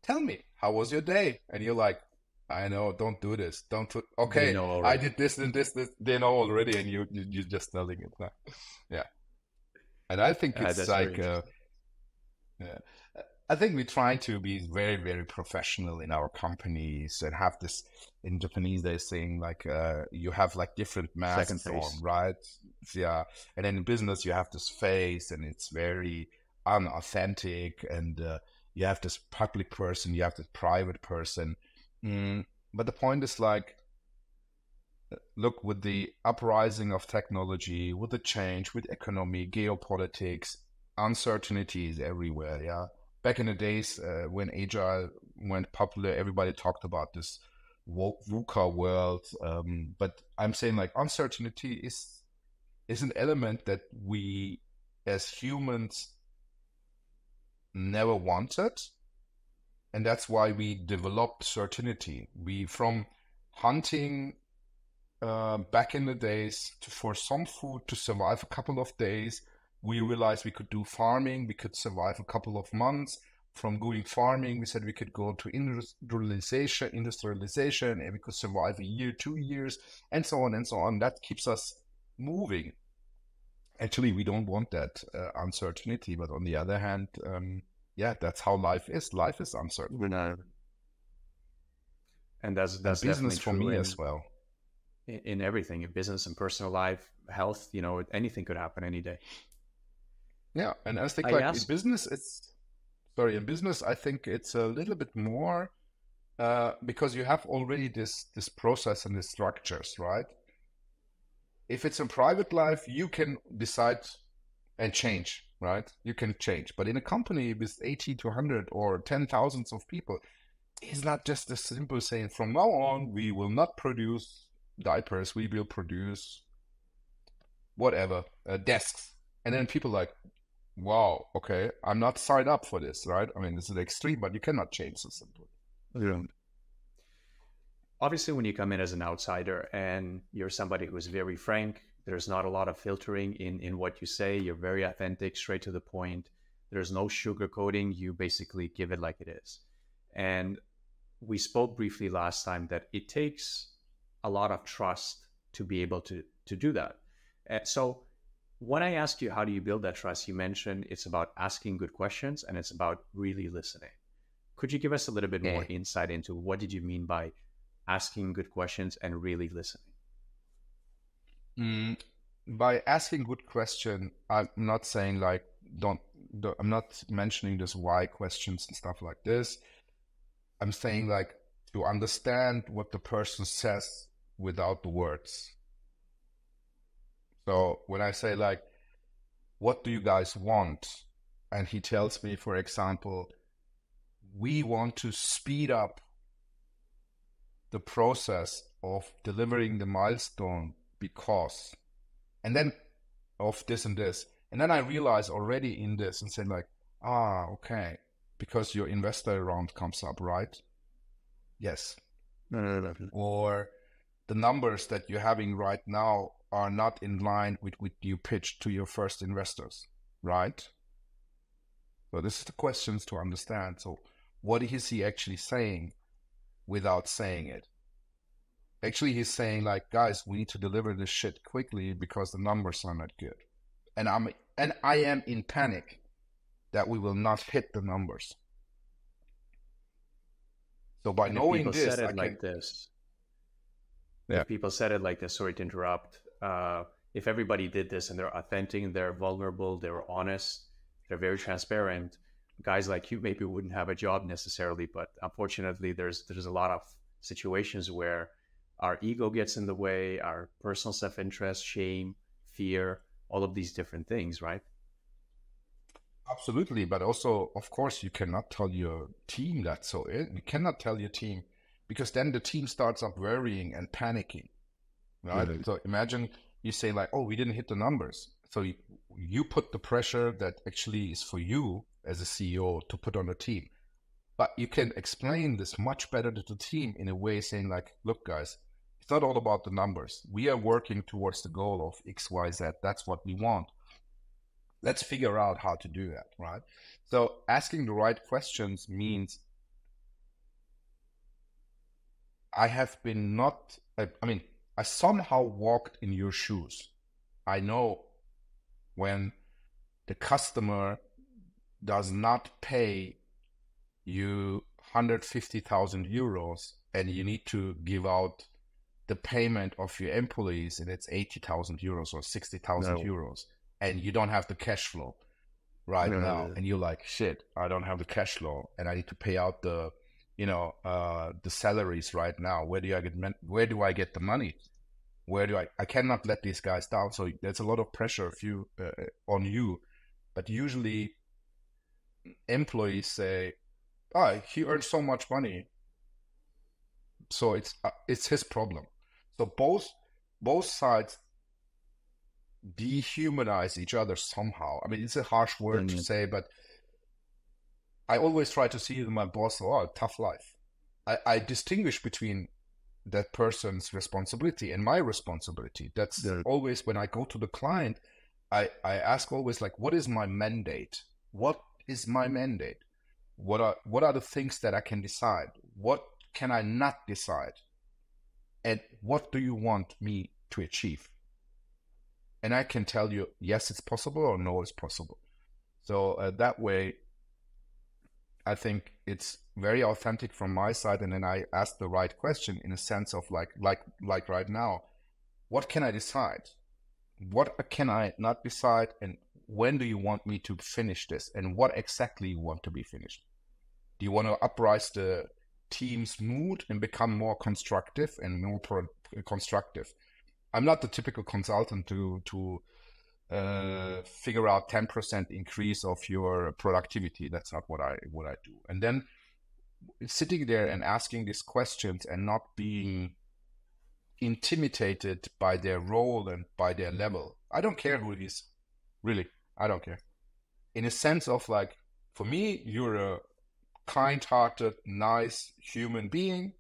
Speaker 3: tell me, how was your day? And you're like, I know, don't do this. Okay, I did this and this. They know already, and you're just telling it. Yeah. And I think it's like, yeah. I think we try to be very, very professional in our companies and have this, in Japanese, they're saying like, you have like different masks on, right? Yeah. And then in business, you have this face and it's very unauthentic, and you have this public person, you have this private person. But the point is like, look, with the uprising of technology, with the change, with economy, geopolitics, uncertainties everywhere. Yeah. Back in the days when Agile went popular, everybody talked about this VUCA world. But I'm saying like uncertainty is an element that we as humans never wanted. And that's why we developed certainty. We, from hunting back in the days for some food to survive a couple of days, we realized we could do farming, we could survive a couple of months. From doing farming, we said we could go to industrialization, and we could survive a year, 2 years, and so on and so on. That keeps us moving. Actually, we don't want that uncertainty, but on the other hand, yeah, that's how life is. Life is uncertain.
Speaker 1: And that's
Speaker 3: business for me as well.
Speaker 1: In everything, in business and personal life, health, anything could happen any day.
Speaker 3: Yeah, and I think in business, I think it's a little bit more because you have already this process and the structures, right? If it's in private life, you can decide and change, right? You can change. But in a company with 80 to 100 or 10,000 of people, it's not just a simple saying, from now on, we will not produce diapers, we will produce whatever, desks. And then people like, wow, okay, I'm not signed up for this, right? I mean, this is extreme, but you cannot change so simply.
Speaker 1: Yeah. Obviously, when you come in as an outsider and you're somebody who's very frank, there's not a lot of filtering in what you say. You're very authentic, straight to the point. There's no sugarcoating. You basically give it like it is. And we spoke briefly last time that it takes a lot of trust to be able to do that. So when I asked you, how do you build that trust? You mentioned it's about asking good questions and it's about really listening. Could you give us a little bit more insight into what did you mean by asking good questions and really listening?
Speaker 3: By asking good question, I'm not saying like, I'm not mentioning this why questions and stuff like this. I'm saying like to understand what the person says without the words. So when I say like, what do you guys want? And he tells me, for example, we want to speed up the process of delivering the milestone because, and then of this and this. And then I realize already in this and say like, okay, because your investor round comes up, right? Yes.
Speaker 1: No.
Speaker 3: Or the numbers that you're having right now are not in line with what you pitched to your first investors, right? So this is the questions to understand. So what is he actually saying without saying it? Actually, he's saying like, guys, we need to deliver this shit quickly because the numbers are not good. And I am in panic that we will not hit the numbers. So by knowing this,
Speaker 1: if people said it like this, sorry to interrupt, if everybody did this and they're authentic, they're vulnerable, they're honest, they're very transparent, guys like you maybe wouldn't have a job necessarily. But unfortunately, there's a lot of situations where our ego gets in the way, our personal self-interest, shame, fear, all of these different things, right?
Speaker 3: Absolutely, but also, of course, you cannot tell your team that. So you cannot tell your team, because then the team starts up worrying and panicking, right?
Speaker 1: Yeah.
Speaker 3: So imagine you say like, "Oh, we didn't hit the numbers." So you put the pressure that actually is for you as a CEO to put on the team. But you can explain this much better to the team in a way saying like, "Look, guys, it's not all about the numbers. We are working towards the goal of X, Y, Z. That's what we want. Let's figure out how to do that," right? So asking the right questions means I have been not, I mean, I somehow walked in your shoes. I know when the customer does not pay you 150,000 euros and you need to give out the payment of your employees and it's 80,000 euros or 60,000
Speaker 1: No.
Speaker 3: euros and you don't have the cash flow right
Speaker 1: No.
Speaker 3: now, and you're like, shit, I don't have the cash flow and I need to pay out the the salaries right now. Where do I get the money? Where do I cannot let these guys down. So there's a lot of pressure on you. But usually employees say, "Oh, he earns so much money, so it's his problem." So both sides dehumanize each other somehow. I mean, it's a harsh word to say, but I always try to see my boss, "Oh, tough life." I distinguish between that person's responsibility and my responsibility. That's always when I go to the client, I ask always like, what is my mandate? What is my mandate? What are the things that I can decide? What can I not decide? And what do you want me to achieve? And I can tell you, yes, it's possible, or no, it's possible. So that way, I think it's very authentic from my side. And then I ask the right question in a sense of like right now, what can I decide? What can I not decide? And when do you want me to finish this? And what exactly you want to be finished? Do you want to uprise the team's mood and become more constructive and more constructive? I'm not the typical consultant to figure out 10% increase of your productivity. That's not what I do. And then sitting there and asking these questions and not being intimidated by their role and by their level. I don't care who it is. Really, I don't care. In a sense of like, for me, you're a kind-hearted, nice human being,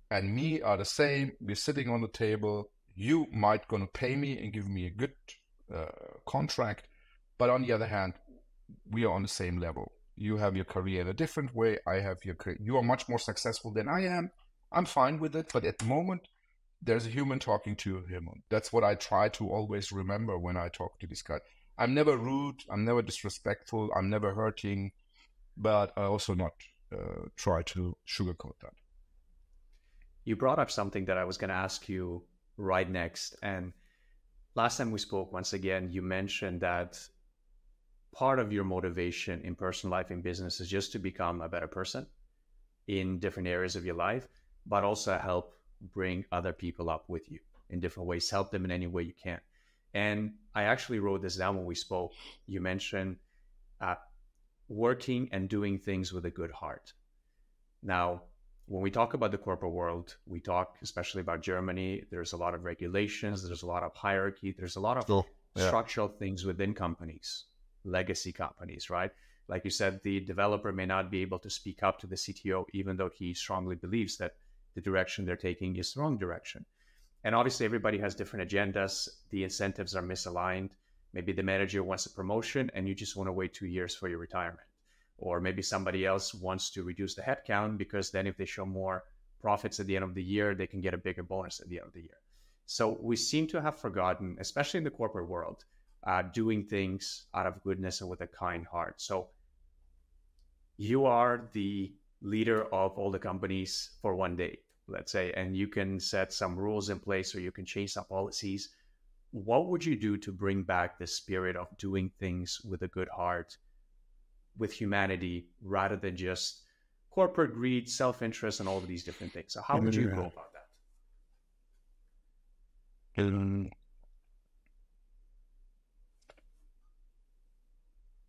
Speaker 3: and me are the same. We're sitting on the table. You might gonna pay me and give me a good contract, but on the other hand, we are on the same level. You have your career in a different way. I have your career. You are much more successful than I am. I'm fine with it, but at the moment, there's a human talking to a human. That's what I try to always remember when I talk to this guy. I'm never rude. I'm never disrespectful. I'm never hurting, but I also not try to sugarcoat that.
Speaker 1: You brought up something that I was going to ask you right next. And last time we spoke, once again, you mentioned that part of your motivation in personal life and business is just to become a better person in different areas of your life, but also help bring other people up with you in different ways, help them in any way you can. And I actually wrote this down when we spoke. You mentioned working and doing things with a good heart. Now, when we talk about the corporate world, we talk especially about Germany. There's a lot of regulations. There's a lot of hierarchy. There's a lot of structural things within companies, legacy companies, right? Like you said, the developer may not be able to speak up to the CTO, even though he strongly believes that the direction they're taking is the wrong direction. And obviously, everybody has different agendas. The incentives are misaligned. Maybe the manager wants a promotion and you just want to wait 2 years for your retirement. Or maybe somebody else wants to reduce the headcount because then if they show more profits at the end of the year, they can get a bigger bonus at the end of the year. So we seem to have forgotten, especially in the corporate world, doing things out of goodness and with a kind heart. So you are the leader of all the companies for one day, let's say, and you can set some rules in place or you can change some policies. what would you do to bring back the spirit of doing things with a good heart, with humanity, rather than just corporate greed, self-interest, and all of these different things? So how would you go about that?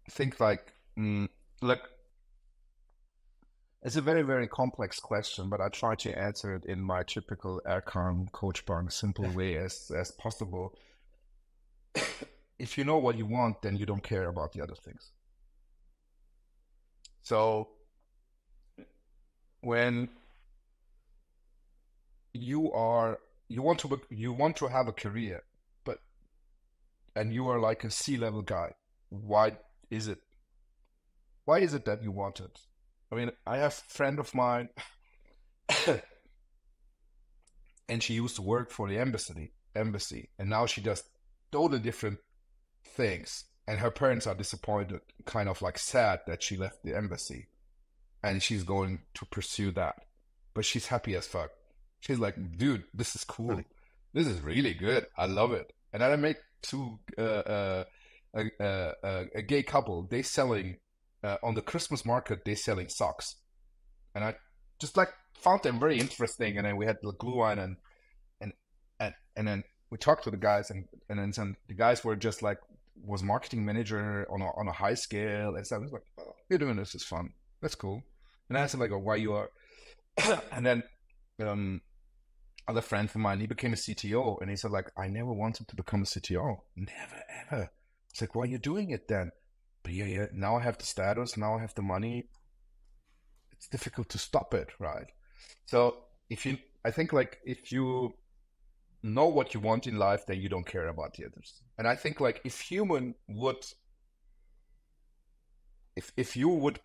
Speaker 3: I think like, look, it's a very, very complex question, but I try to answer it in my typical Erkan Coach Bang simple way as possible. If you know what you want, then you don't care about the other things. So when you want to have a career, and you are like a C-level guy, why is it that you want it? I mean, I have a friend of mine and she used to work for the embassy, and now she does totally different things, and her parents are disappointed, kind of like sad that she left the embassy, and she's going to pursue that, but she's happy as fuck. She's like, dude, this is cool. This is really good. I love it. And then I met a gay couple. They selling on the Christmas market. They selling socks, and I just like found them very interesting. And then we had the glue on, and then we talked to the guys, and then the guys were just like, was marketing manager on a high scale, and so I was like, oh, you're doing this is fun. That's cool. And I asked him like, oh, why you are, and then other friend of mine, he became a CTO, and he said like, I never wanted to become a CTO, never ever. It's like, why are you doing it then? But yeah, now I have the status, now I have the money. It's difficult to stop it, right? So I think like if you know what you want in life, then you don't care about the others. And I think like if you would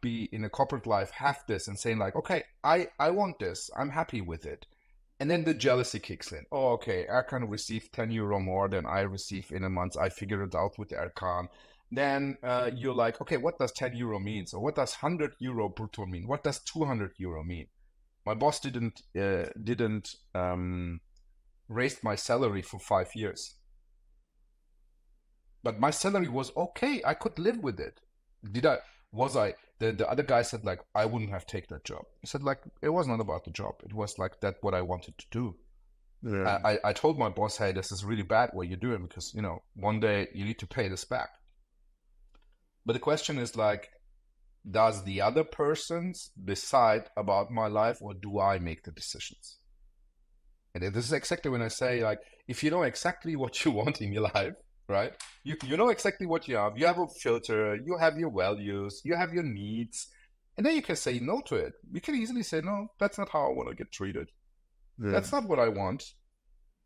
Speaker 3: be in a corporate life, have this and saying like, okay, I want this, I'm happy with it. And then the jealousy kicks in. Oh, okay, Erkan received 10 euro more than I receive in a month. I figured it out with Erkan. Then you're like, okay, what does 10 euro mean? So what does 100 euro brutto mean? What does 200 euro mean? My boss didn't raise my salary for 5 years. But my salary was okay. I could live with it. The other guy said like, I wouldn't have taken that job. He said like, it was not about the job. It was like that what I wanted to do. Yeah. I told my boss, hey, this is really bad what you're doing, because, you know, one day you need to pay this back. But the question is like, does the other person decide about my life, or do I make the decisions? And this is exactly when I say like, if you know exactly what you want in your life, right? You know exactly what you have. You have a filter, you have your values, you have your needs, and then you can say no to it. You can easily say, no, that's not how I want to get treated. Yeah. That's not what I want.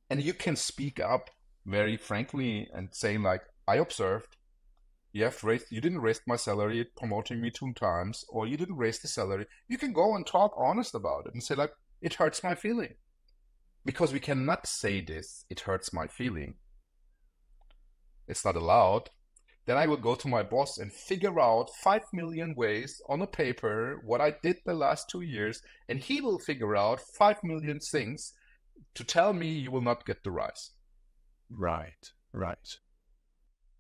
Speaker 3: And you can speak up very frankly and say like, I observed, you didn't raise my salary, promoting me 2 times, or you didn't raise the salary. You can go and talk honest about it and say like, it hurts my feeling. Because we cannot say this, it hurts my feeling. It's not allowed. Then I will go to my boss and figure out 5 million ways on a paper what I did the last 2 years, and he will figure out 5 million things to tell me you will not get the rise.
Speaker 1: Right.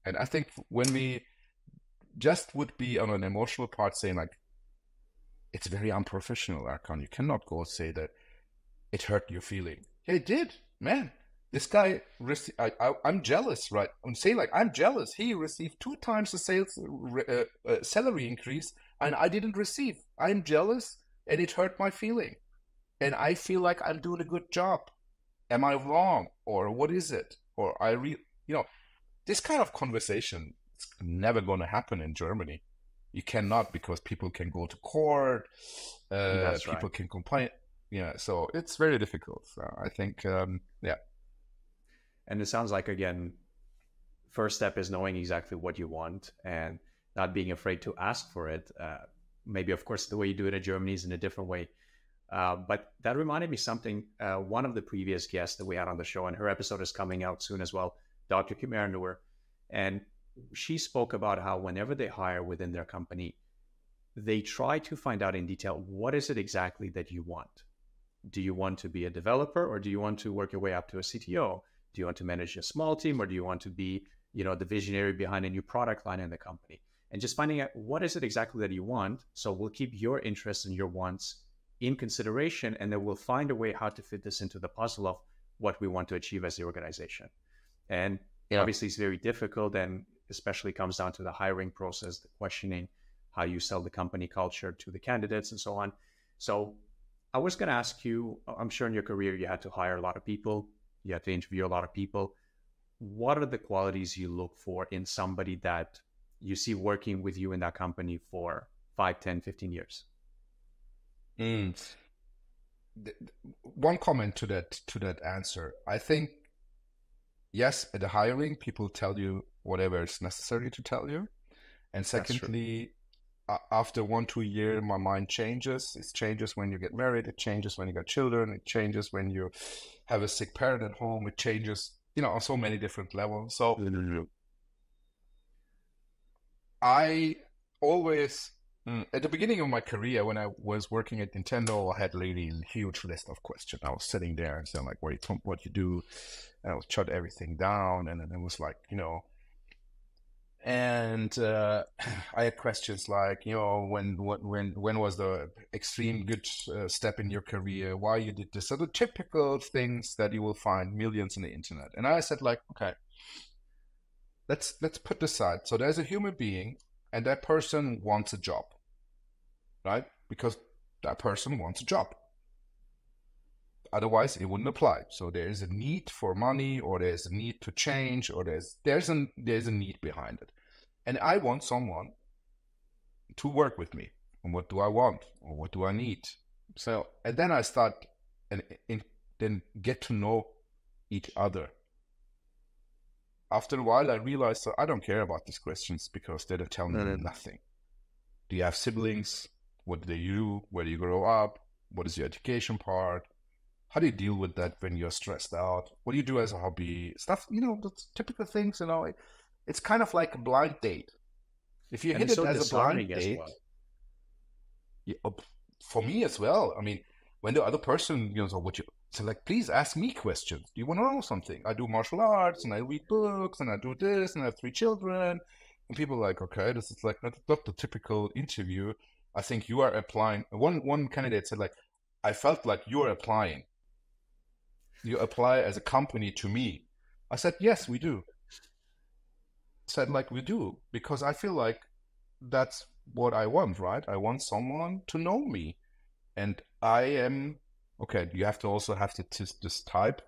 Speaker 3: And I think when we just would be on an emotional part saying like, it's very unprofessional, Erkan. You cannot go say that it hurt your feeling. Yeah, it did, man. This guy, I'm jealous, right? I'm saying like, I'm jealous. He received 2 times the salary increase, and I didn't receive. I'm jealous, and it hurt my feeling. And I feel like I'm doing a good job. Am I wrong? Or what is it? Or this kind of conversation is never going to happen in Germany. You cannot, because people can go to court. People can complain. Yeah, so it's very difficult. So I think, yeah.
Speaker 1: And it sounds like, again, first step is knowing exactly what you want and not being afraid to ask for it. Maybe, of course, the way you do it in Germany is in a different way. But that reminded me something. One of the previous guests that we had on the show, and her episode is coming out soon as well, Dr. Chameleon, and she spoke about how whenever they hire within their company, they try to find out in detail, what is it exactly that you want? Do you want to be a developer, or do you want to work your way up to a CTO? Do you want to manage a small team, or do you want to be, the visionary behind a new product line in the company? And just finding out what is it exactly that you want. So we'll keep your interests and your wants in consideration, and then we'll find a way how to fit this into the puzzle of what we want to achieve as the organization. And obviously it's very difficult, and especially comes down to the hiring process, the questioning, how you sell the company culture to the candidates and so on. So I was going to ask you, I'm sure in your career you had to hire a lot of people, you had to interview a lot of people. What are the qualities you look for in somebody that you see working with you in that company for 5, 10, 15 years?
Speaker 3: One comment to that answer. I think, yes, at the hiring, people tell you whatever is necessary to tell you. And secondly, after 1-2 years, my mind changes. It changes when you get married. It changes when you got children. It changes when you have a sick parent at home. It changes, on so many different levels. So I always, at the beginning of my career, when I was working at Nintendo, I had really a huge list of questions. I was sitting there and saying like, what you do? And I would shut everything down. And then it was like, and I had questions like, when was the extreme good step in your career? Why you did this? So the typical things that you will find millions on the internet. And I said like, okay, let's put this aside. So there's a human being, and that person wants a job, right? Because that person wants a job. Otherwise, it wouldn't apply. So there is a need for money, or there's a need to change, or there's a need behind it. And I want someone to work with me. And what do I want, or what do I need? So, and then I start and then get to know each other. After a while, I realized I don't care about these questions because they don't tell me nothing. Do you have siblings? What do they do? Where do you grow up? What is your education part? How do you deal with that when you're stressed out? What do you do as a hobby? Stuff, the typical things, It's kind of like a blind date. If you hit it as a blind date, for me as well. I mean, when the other person, so like, please ask me questions. Do you want to know something? I do martial arts, and I read books, and I do this, and I have 3 children. And people are like, okay, this is like not the typical interview. I think you are applying. One candidate said like, I felt like you are applying. You apply as a company to me. I said, yes, we do. Said like, we do, because I feel like that's what I want, right? I want someone to know me, and I am okay. You have to also have this type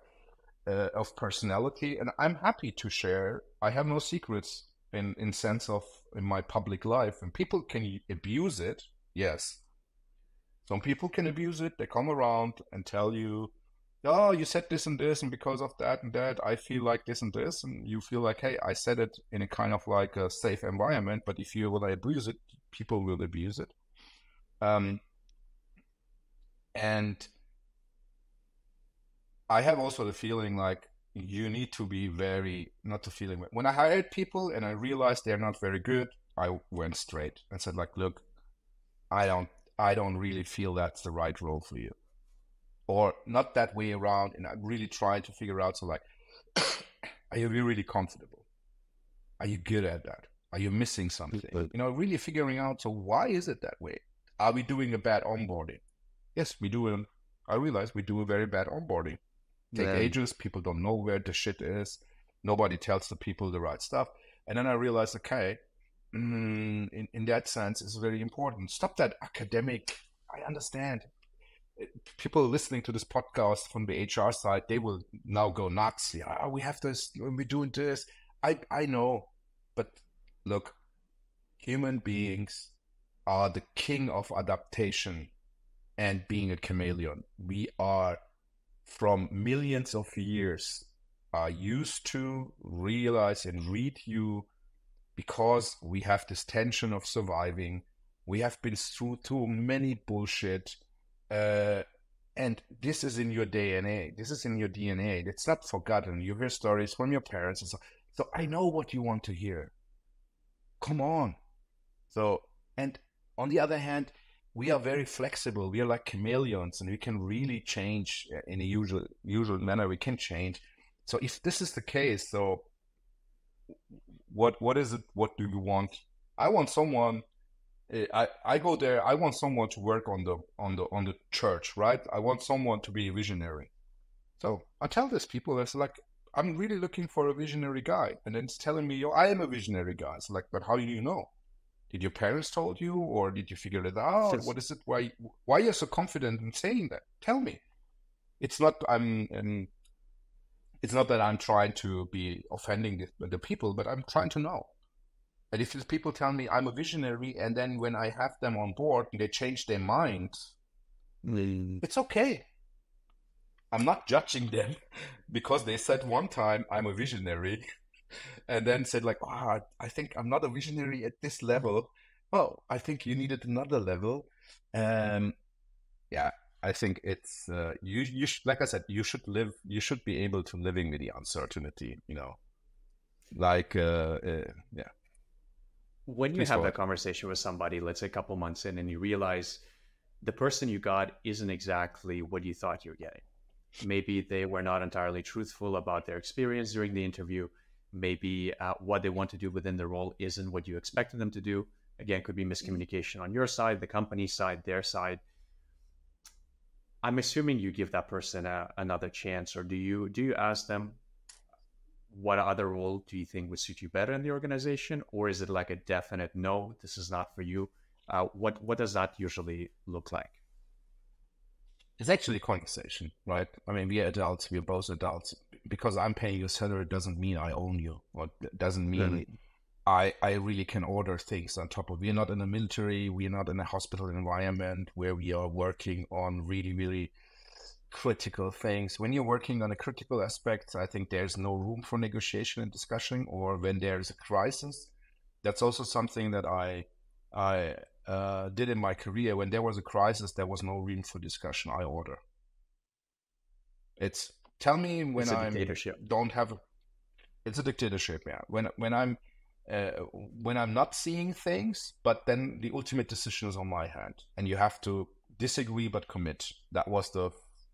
Speaker 3: of personality, and I'm happy to share. I have no secrets in sense of in my public life, and people can abuse it. Yes, some people can abuse it. They come around and tell you, oh, you said this and this, and because of that and that, I feel like this and this, and you feel like, hey, I said it in a kind of like a safe environment, but if you will abuse it, people will abuse it. And I have also the feeling like you need to be when I hired people and I realized they're not very good, I went straight and said like, look, I don't really feel that's the right role for you. Or not that way around, and I'm really trying to figure out, so like, are you really comfortable? Are you good at that? Are you missing something? Really figuring out, so why is it that way? Are we doing a bad onboarding? Yes, we do. I realize we do a very bad onboarding. Take ages, people don't know where the shit is. Nobody tells the people the right stuff. And then I realized, okay, in that sense, it's very important. Stop that academic. I understand. People listening to this podcast from the HR side, they will now go nuts. Yeah, we have this, when we're doing this. I know, but look, human beings are the king of adaptation and being a chameleon. We are, from millions of years, are used to realize and read you because we have this tension of surviving. We have been through too many bullshit. And this is in your DNA. This is in your DNA. It's not forgotten. You hear stories from your parents and so I know what you want to hear. Come on. So, and on the other hand, we are very flexible. We are like chameleons, and we can really change in a usual manner. We can change. So if this is the case, so what is it? What do you want? I want someone. I go there. I want someone to work on the church, right? I want someone to be a visionary. So I tell these people, it's like, I'm really looking for a visionary guy, and then it's telling me, yo, I am a visionary guy. It's like, but how do you know? Did your parents told you, or did you figure it out? What is it? Why you're so confident in saying that? Tell me. It's not it's not that I'm trying to be offending the people, but I'm trying to know. And if these people tell me I'm a visionary, and then when I have them on board and they change their mind, it's okay. I'm not judging them because they said one time I'm a visionary and then said like, oh, I think I'm not a visionary at this level. Well, I think you needed another level. Yeah, I think it's, you like I said, you should be able to living with the uncertainty, like, yeah.
Speaker 1: When you have that conversation with somebody, let's say a couple months in, and you realize the person you got isn't exactly what you thought you were getting. Maybe they were not entirely truthful about their experience during the interview. Maybe what they want to do within the role isn't what you expected them to do. Again, could be miscommunication on your side, the company side, their side. I'm assuming you give that person another chance, or do you ask them, what other role do you think would suit you better in the organization? Or is it like a definite, no, this is not for you? What does that usually look like?
Speaker 3: It's actually a conversation, right? I mean, we are adults, we are both adults. Because I'm paying you a salary doesn't mean I own you, or doesn't mean I really can order things on top of. We're not in the military, we're not in a hospital environment where we are working on really, really critical things. When you're working on a critical aspect, I think there's no room for negotiation and discussion, or when there's a crisis. That's also something that I did in my career. When there was a crisis, there was no room for discussion. I order. It's tell me when I don't have. It's a dictatorship, yeah. When I'm not seeing things, but then the ultimate decision is on my hand, and you have to disagree but commit. That was the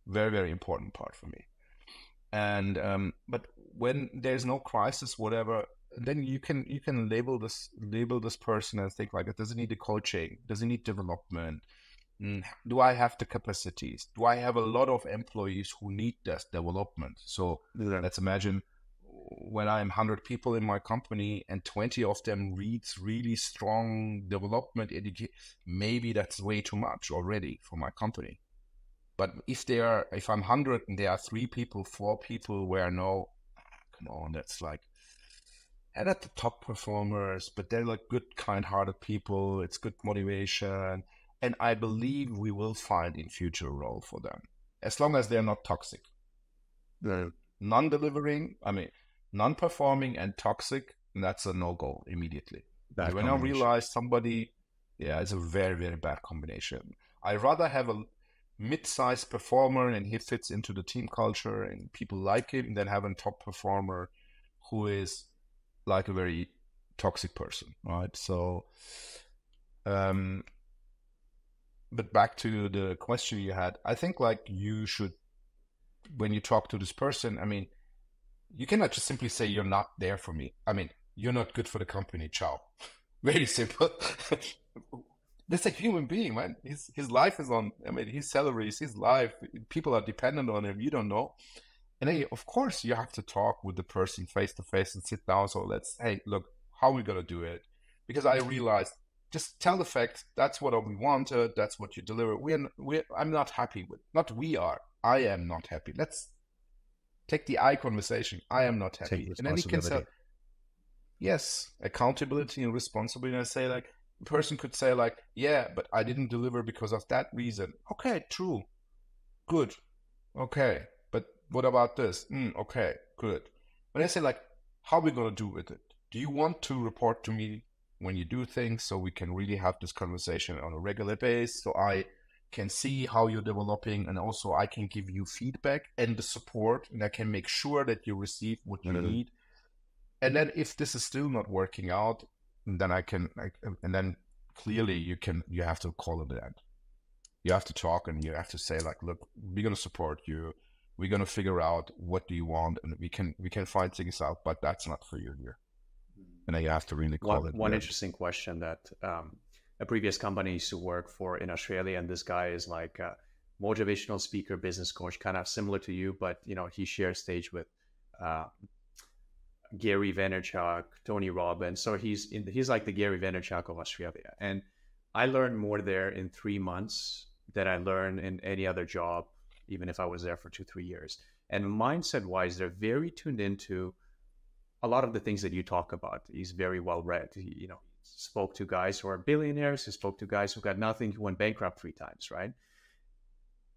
Speaker 3: very, very important part for me. And but when there's no crisis, whatever, then you can label this person and think like, does it need a coaching? Does it need development? Do I have the capacities? Do I have a lot of employees who need this development? So let's imagine when I'm 100 people in my company and 20 of them reads really strong development education, maybe that's way too much already for my company. But if I'm 100 and there are 3 people, 4 people where no, come on, that's like, and at the top performers, but they're like good, kind-hearted people. It's good motivation. And I believe we will find in future a role for them, as long as they're not toxic. Non-delivering, non-performing and toxic, that's a no-go immediately. When I realize somebody, it's a very, very bad combination. I'd rather have a mid-sized performer and he fits into the team culture and people like him than have a top performer who is like a very toxic person, right? So, but back to the question you had, I think like you should, when you talk to this person, you cannot just simply say you're not there for me. You're not good for the company. Ciao. Very simple. That's a human being, man. His life is on, his salaries, his life, people are dependent on him. You don't know. And then, of course, you have to talk with the person face to face and sit down. So hey, look, how are we going to do it? Because I realized, just tell the facts. That's what we wanted. That's what you deliver. I'm not happy with. Not we are. I am not happy. Let's take the I conversation. I am not happy. And then he can say, yes, accountability and responsibility. And I say like, the person could say like, yeah, but I didn't deliver because of that reason. Okay, true. Good. Okay. But what about this? Okay, good. When I say like, how are we going to do with it? Do you want to report to me when you do things so we can really have this conversation on a regular basis so I can see how you're developing and also I can give you feedback and the support and I can make sure that you receive what you need. And then if this is still not working out, then and then clearly you have to call it an end. You have to talk and you have to say like, look, we're going to support you. we're going to figure out what do you want, and we can find things out, but that's not for you here. And then you have to really call it.
Speaker 1: One interesting question that a previous company I used to work for in Australia, and this guy is like a motivational speaker, business coach, kind of similar to you, but he shares stage with Gary Vaynerchuk, Tony Robbins. So he's like the Gary Vaynerchuk of Australia. And I learned more there in 3 months than I learned in any other job, even if I was there for 2-3 years. And mindset wise, they're very tuned into a lot of the things that you talk about. He's very well read. He, spoke to guys who are billionaires. He spoke to guys who got nothing, who went bankrupt 3 times, right?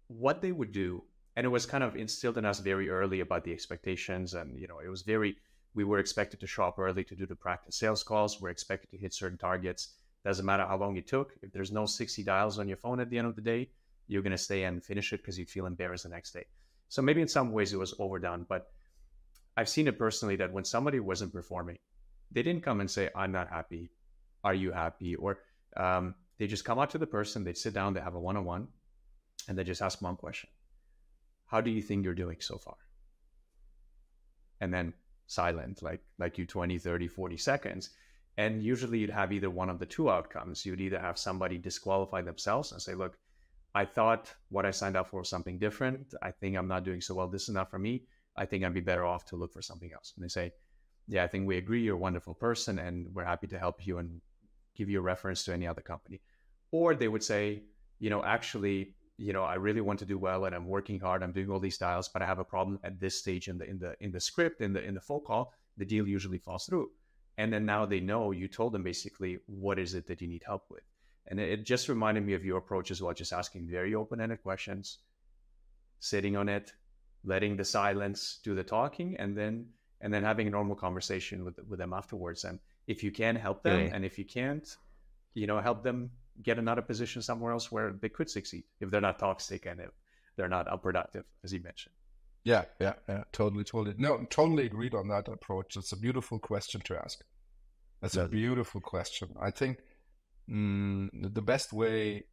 Speaker 1: What they would do, and it was kind of instilled in us very early about the expectations. And, it was we were expected to show up early to do the practice sales calls. We're expected to hit certain targets. Doesn't matter how long it took. If there's no 60 dials on your phone at the end of the day, you're going to stay and finish it because you feel embarrassed the next day. So maybe in some ways it was overdone, but I've seen it personally that when somebody wasn't performing, they didn't come and say, I'm not happy. Are you happy? Or they just come out to the person, they sit down, they have a one-on-one, and they just ask one question. How do you think you're doing so far? And then silent, like you 20, 30, 40 seconds. And usually you'd have either one of the 2 outcomes. You'd either have somebody disqualify themselves and say, look, I thought what I signed up for was something different. I think I'm not doing so well. This is not for me. I think I'd be better off to look for something else. And they say, yeah, I think we agree. You're a wonderful person and we're happy to help you and give you a reference to any other company. Or they would say, actually, I really want to do well and I'm working hard. I'm doing all these dials, but I have a problem at this stage in the script, in the phone call. The deal usually falls through. And then now they know you told them basically what is it that you need help with. And it just reminded me of your approach as well, just asking very open-ended questions, sitting on it, letting the silence do the talking, and then having a normal conversation with them afterwards. And if you can help them, and if you can't, help them get another position somewhere else where they could succeed if they're not toxic and if they're not unproductive, as you mentioned.
Speaker 3: Yeah. Totally. No, totally agreed on that approach. It's a beautiful question to ask. That's a beautiful question. I think the best way.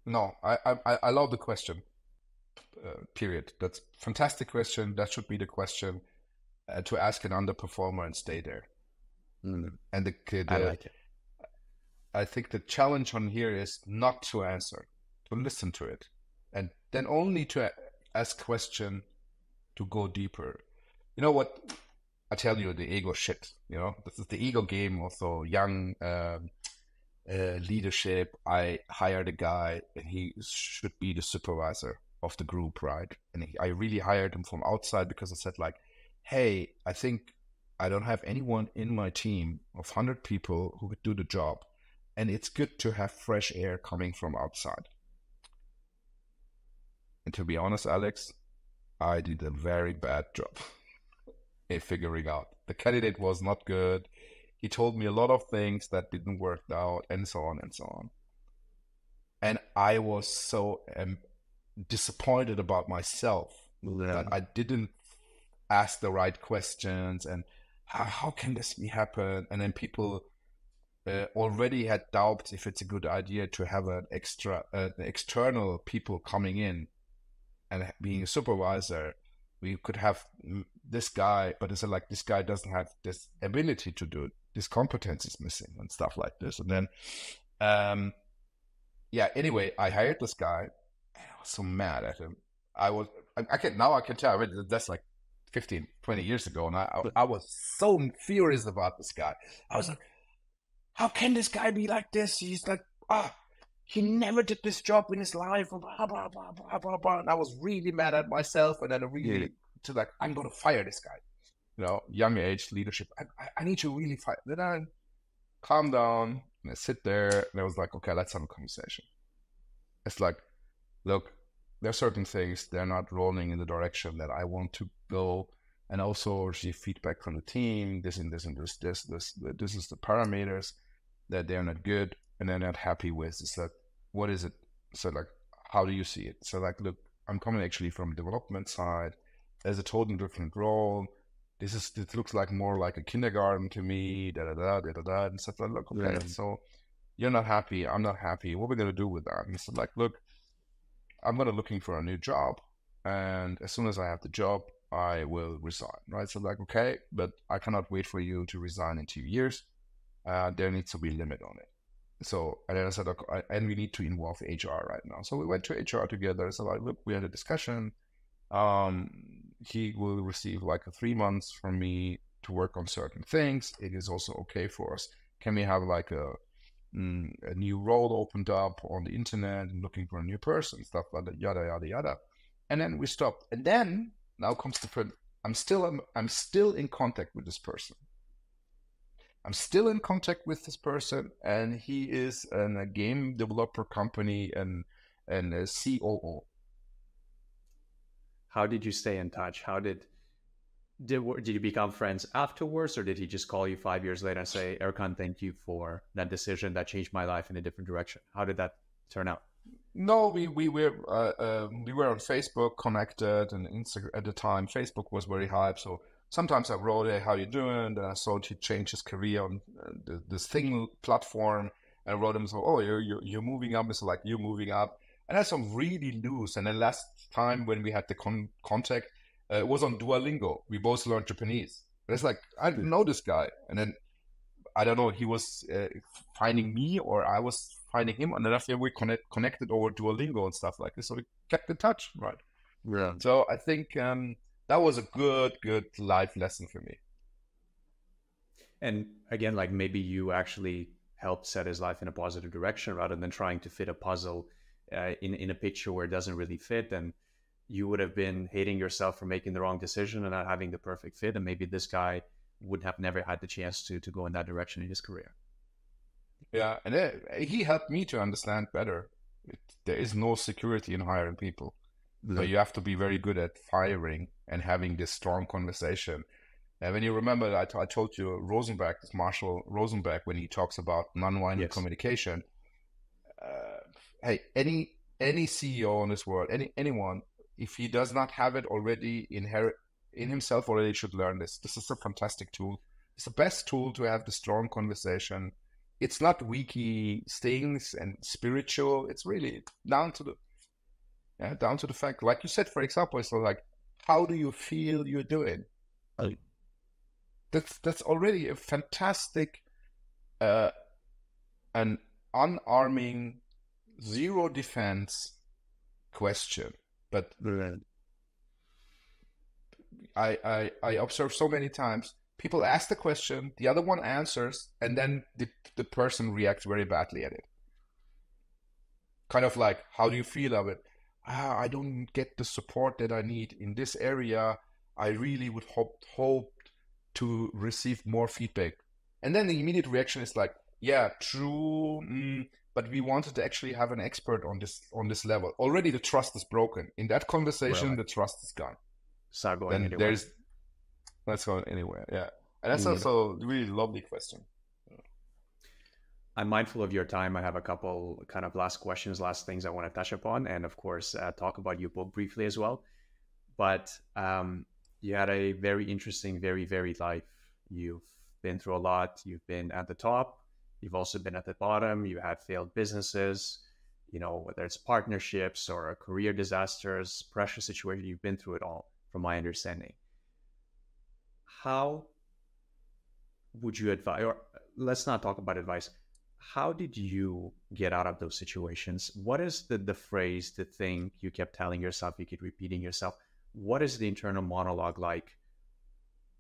Speaker 3: No, I love the question. Period. That's a fantastic question. That should be the question to ask an underperformer and stay there. And
Speaker 1: I like it.
Speaker 3: I think the challenge on here is not to answer, to listen to it, and then only to ask question to go deeper. You know what? I tell you, the ego shit. This is the ego game. Also, young leadership. I hired a guy, and he should be the supervisor of the group, right? And I really hired him from outside because I said, like, hey, I think I don't have anyone in my team of 100 people who could do the job. And it's good to have fresh air coming from outside. And to be honest, Alex, I did a very bad job in figuring out. The candidate was not good. He told me a lot of things that didn't work out, and so on and so on. And I was so disappointed about myself that I didn't ask the right questions, and how can this be happen? And then people already had doubts if it's a good idea to have an external people coming in and being a supervisor. We could have this guy, but it's like this guy doesn't have this ability to do it. This competence is missing and stuff like this. And then, anyway, I hired this guy. And I was so mad at him. I can tell. I mean, that's like 15, 20 years ago. And I was so furious about this guy. I was like, how can this guy be like this? He's like, he never did this job in his life. Blah, blah, blah, blah, blah, blah. And I was really mad at myself. And then I'm going to fire this guy. Young age leadership. I need to really fire. Then I calm down and I sit there and I was like, okay, let's have a conversation. It's like, look, there are certain things, they're not rolling in the direction that I want to go. And also receive feedback from the team. This is the parameters that they're not good and they're not happy with. It's like, what is it? So like, how do you see it? So like, look, I'm coming actually from development side. There's a totally different role. This looks like more like a kindergarten to me, and stuff like, look, okay, so you're not happy, I'm not happy. What are we going to do with that? And so like, look, I'm going to looking for a new job. and as soon as I have the job, I will resign, right? So like, okay, but I cannot wait for you to resign in 2 years. There needs to be a limit on it. So, and then I said, okay, and we need to involve HR right now. So we went to HR together. So like, look, we had a discussion. He will receive like 3 months from me to work on certain things. It is also okay for us. Can we have like a new role opened up on the internet and looking for a new person, stuff like that, yada, yada, yada. And then we stopped. And then now comes the point. I'm still in contact with this person. I'm still in contact with this person, and he is a game developer company and a COO.
Speaker 1: How did you stay in touch? How did you become friends afterwards, or did he just call you 5 years later and say, Erkan, thank you for that decision that changed my life in a different direction? How did that turn out?
Speaker 3: No, we were on Facebook connected, and Instagram at the time. Facebook was very hype, so sometimes I wrote, "Hey, how you doing?" Then I saw he changed his career on this thing platform. I wrote him, so, "Oh, you're moving up." It's like, "You're moving up," and that's some really loose. And then last time when we had the contact, it was on Duolingo. We both learned Japanese. But it's like, I didn't know this guy, and then I don't know, he was finding me or I was finding him, and then after we connected over Duolingo and stuff like this, so we kept in touch, right?
Speaker 1: Yeah.
Speaker 3: So I think that was a good life lesson for me.
Speaker 1: And again, like maybe you actually helped set his life in a positive direction rather than trying to fit a puzzle in a picture where it doesn't really fit. And you would have been hating yourself for making the wrong decision and not having the perfect fit. And maybe this guy would have never had the chance to go in that direction in his career.
Speaker 3: Yeah, and he helped me to understand better. There is no security in hiring people. So you have to be very good at firing and having this strong conversation. And when you remember, I told you Rosenberg, this Marshall Rosenberg, when he talks about nonviolent communication. Hey, any CEO in this world, anyone, if he does not have it already in himself already, should learn this. This is a fantastic tool. It's the best tool to have the strong conversation. It's not wiki things and spiritual. It's really down to the fact. Like you said, for example, it's like, how do you feel you're doing? That's already a fantastic, an unarming, zero defense question. But I observe so many times people ask the question, the other one answers, and then the person reacts very badly at it. Kind of like, how do you feel of it? I don't get the support that I need in this area. I really would hope to receive more feedback. And then the immediate reaction is like, yeah, true, but we wanted to actually have an expert on this level. Already the trust is broken. In that conversation, the trust is gone.
Speaker 1: It's not going anywhere.
Speaker 3: That's going anywhere, yeah. And that's also a really lovely question.
Speaker 1: I'm mindful of your time. I have a couple kind of last things I want to touch upon, and of course, talk about your book briefly as well. But you had a very interesting, very varied life. You've been through a lot. You've been at the top. You've also been at the bottom. You had failed businesses, whether it's partnerships or career disasters, pressure situations. You've been through it all, from my understanding. How would you advise, or let's not talk about advice. How did you get out of those situations? What is the phrase, the thing you kept telling yourself, you keep repeating yourself? What is the internal monologue like?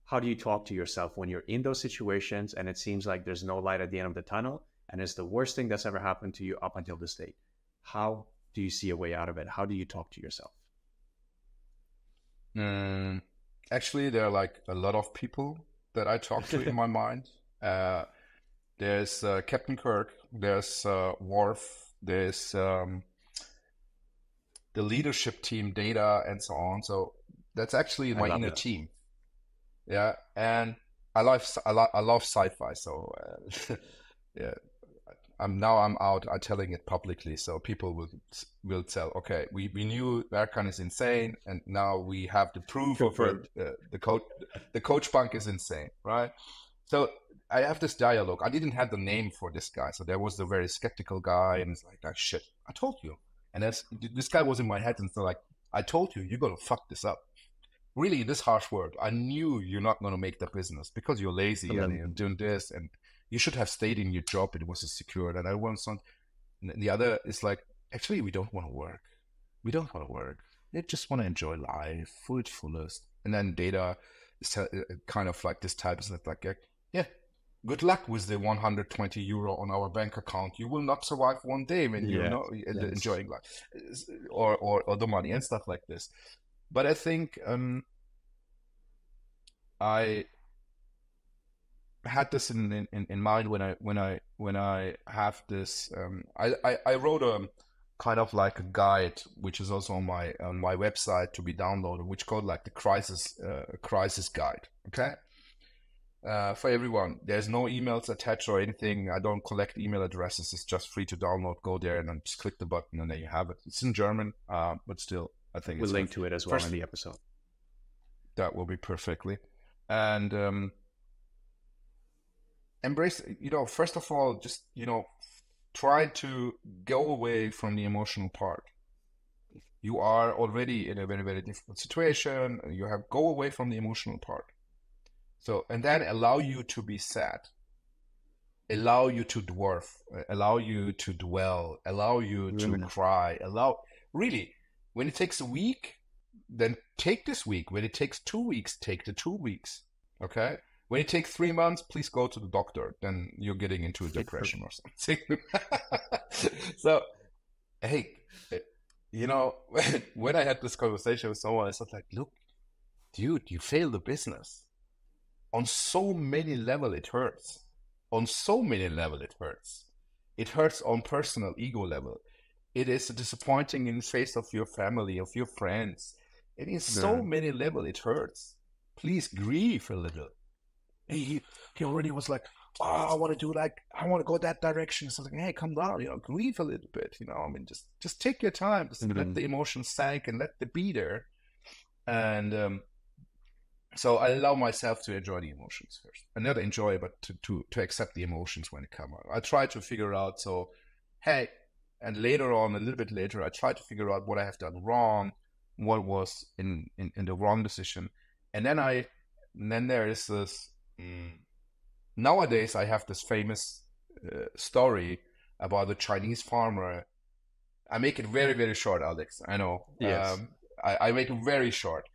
Speaker 1: How do you talk to yourself when you're in those situations and it seems like there's no light at the end of the tunnel and it's the worst thing that's ever happened to you up until this date? How do you see a way out of it? How do you talk to yourself?
Speaker 3: Actually, there are like a lot of people that I talk to in my mind. There's Captain Kirk, there's Worf, there's the leadership team, Data, and so on. So that's actually my inner team. Yeah, and I love sci-fi. So yeah, I'm out. I'm telling it publicly, so people will tell. Okay, we knew Erkan is insane, and now we have the proof of it. The coach bunk is insane, right? So I have this dialogue. I didn't have the name for this guy, so there was the very skeptical guy, and it's like, shit, I told you. And this guy was in my head, and so like, I told you, you're going to fuck this up. Really, in this harsh word, I knew you're not going to make the business because you're lazy and you're doing this, and you should have stayed in your job. It was secured. And I want some. And the other is like, actually, we don't want to work. We don't want to work. They just want to enjoy life, full its fullest. And then data is kind of like this type is like, yeah, good luck with the 120 euro on our bank account. You will not survive one day when you're not enjoying life, or the money and stuff like this. But I think I had this in mind when I have this. I wrote a kind of like a guide, which is also on my website to be downloaded, which called like the crisis guide. Okay. For everyone, there's no emails attached or anything. I don't collect email addresses. It's just free to download. Go there and then just click the button, and there you have it. It's in German, but still, I think
Speaker 1: we'll link to it as well in the episode.
Speaker 3: That will be perfectly. And embrace, first of all, just, try to go away from the emotional part. You are already in a very, very difficult situation. Go away from the emotional part. So, and then allow you to be sad, allow you to dwarf, allow you to dwell, allow you to cry, really, when it takes a week, then take this week. When it takes 2 weeks, take the 2 weeks. Okay. When it takes 3 months, please go to the doctor. Then you're getting into a depression or something. So, hey, when I had this conversation with someone, I said like, look, dude, you failed the business. On so many levels, it hurts. On so many levels, it hurts. It hurts on personal ego level. It is disappointing in the face of your family, of your friends. It is so many levels, it hurts. Please grieve a little. He already was like, oh, I want to go that direction. So I was like, hey, come down, grieve a little bit. Just take your time. Just let the emotions sink and let them be there. And so I allow myself to enjoy the emotions first. And not enjoy, but to accept the emotions when they come out. I try to figure out, and later on, a little bit later, I try to figure out what I have done wrong, what was in the wrong decision. And then there is this, nowadays I have this famous story about the Chinese farmer. I make it very, very short, Alex. I know.
Speaker 1: Yes.
Speaker 3: I make it very short.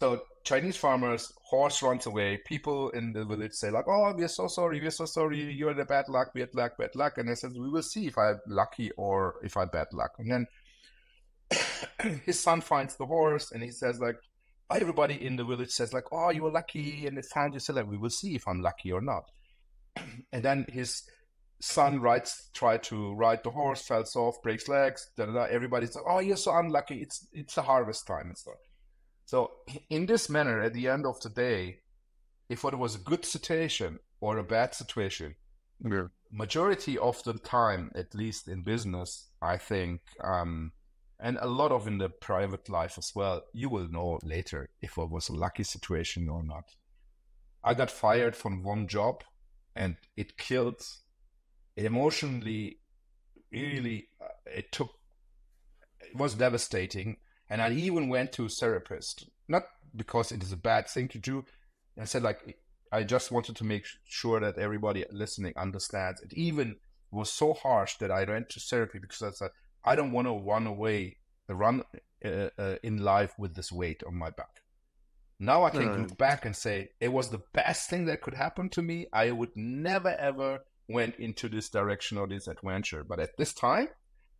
Speaker 3: So Chinese farmers, horse runs away. People in the village say like, oh, we're so sorry. You're the bad luck, bad luck. And I said, we will see if I'm lucky or if I'm bad luck. And then his son finds the horse and he says like, everybody in the village says like, oh, you were lucky. And they found you. So like, we will see if I'm lucky or not. And then his son tried to ride the horse, falls off, breaks legs. Everybody's like, oh, you're so unlucky. It's a harvest time and stuff. So in this manner, at the end of the day, if it was a good situation or a bad situation, majority of the time, at least in business, I think, and a lot of in the private life as well, you will know later if it was a lucky situation or not. I got fired from one job and it killed emotionally, really, it was devastating. And I even went to a therapist, not because it is a bad thing to do. I said, like, I just wanted to make sure that everybody listening understands. It even was so harsh that I went to therapy because I said, I don't want to run in life with this weight on my back. Now I can look back and say, it was the best thing that could happen to me. I would never, ever went into this direction or this adventure. But at this time,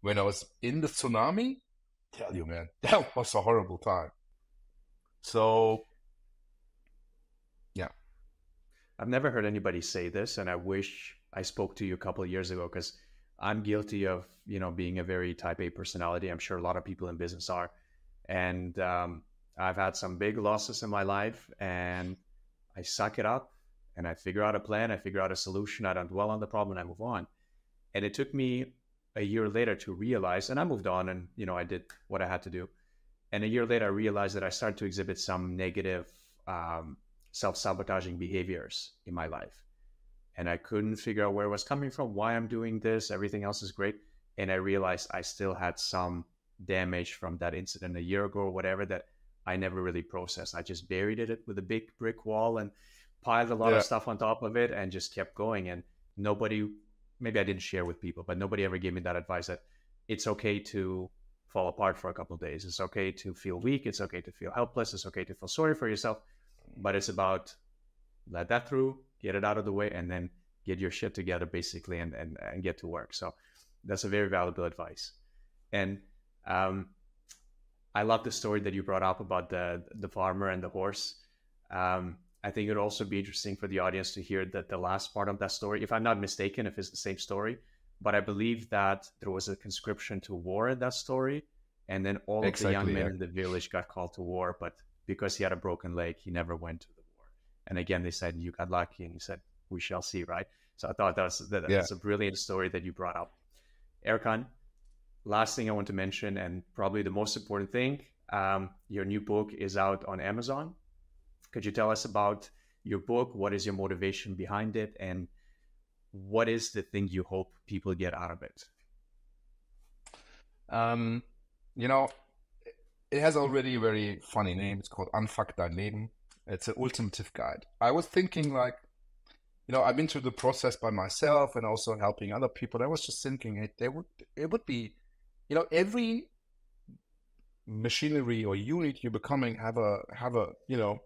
Speaker 3: when I was in the tsunami, tell you, man, that was a horrible time. So, yeah.
Speaker 1: I've never heard anybody say this, and I wish I spoke to you a couple of years ago because I'm guilty of, being a very type A personality. I'm sure a lot of people in business are. And I've had some big losses in my life, and I suck it up, and I figure out a plan. I figure out a solution. I don't dwell on the problem, and I move on. And it took me a year later to realize, and I moved on and, I did what I had to do. And a year later, I realized that I started to exhibit some negative self-sabotaging behaviors in my life. And I couldn't figure out where it was coming from, why I'm doing this. Everything else is great. And I realized I still had some damage from that incident a year ago or whatever that I never really processed. I just buried it with a big brick wall and piled a lot of stuff on top of it and just kept going. And nobody, maybe I didn't share with people, but nobody ever gave me that advice that it's okay to fall apart for a couple of days. It's okay to feel weak. It's okay to feel helpless. It's okay to feel sorry for yourself. But it's about let that through, get it out of the way, and then get your shit together basically and get to work. So that's a very valuable advice. And I love the story that you brought up about the farmer and the horse. I think it'd also be interesting for the audience to hear that the last part of that story, if I'm not mistaken, if it's the same story, but I believe that there was a conscription to war in that story. And then all of the young men in the village got called to war, but because he had a broken leg, he never went to the war. And again, they said, you got lucky. And he said, we shall see, right? So I thought that's a brilliant story that you brought up. Erkan, last thing I want to mention, and probably the most important thing, your new book is out on Amazon. Could you tell us about your book? What is your motivation behind it? And what is the thing you hope people get out of it?
Speaker 3: You know, it has already a very funny name. It's called Unfuck Dein Leben. It's an ultimative guide. I was thinking like, you know, I've been through the process by myself and also helping other people. I was just thinking it would be, you know, every machinery or unit you're becoming have a you know,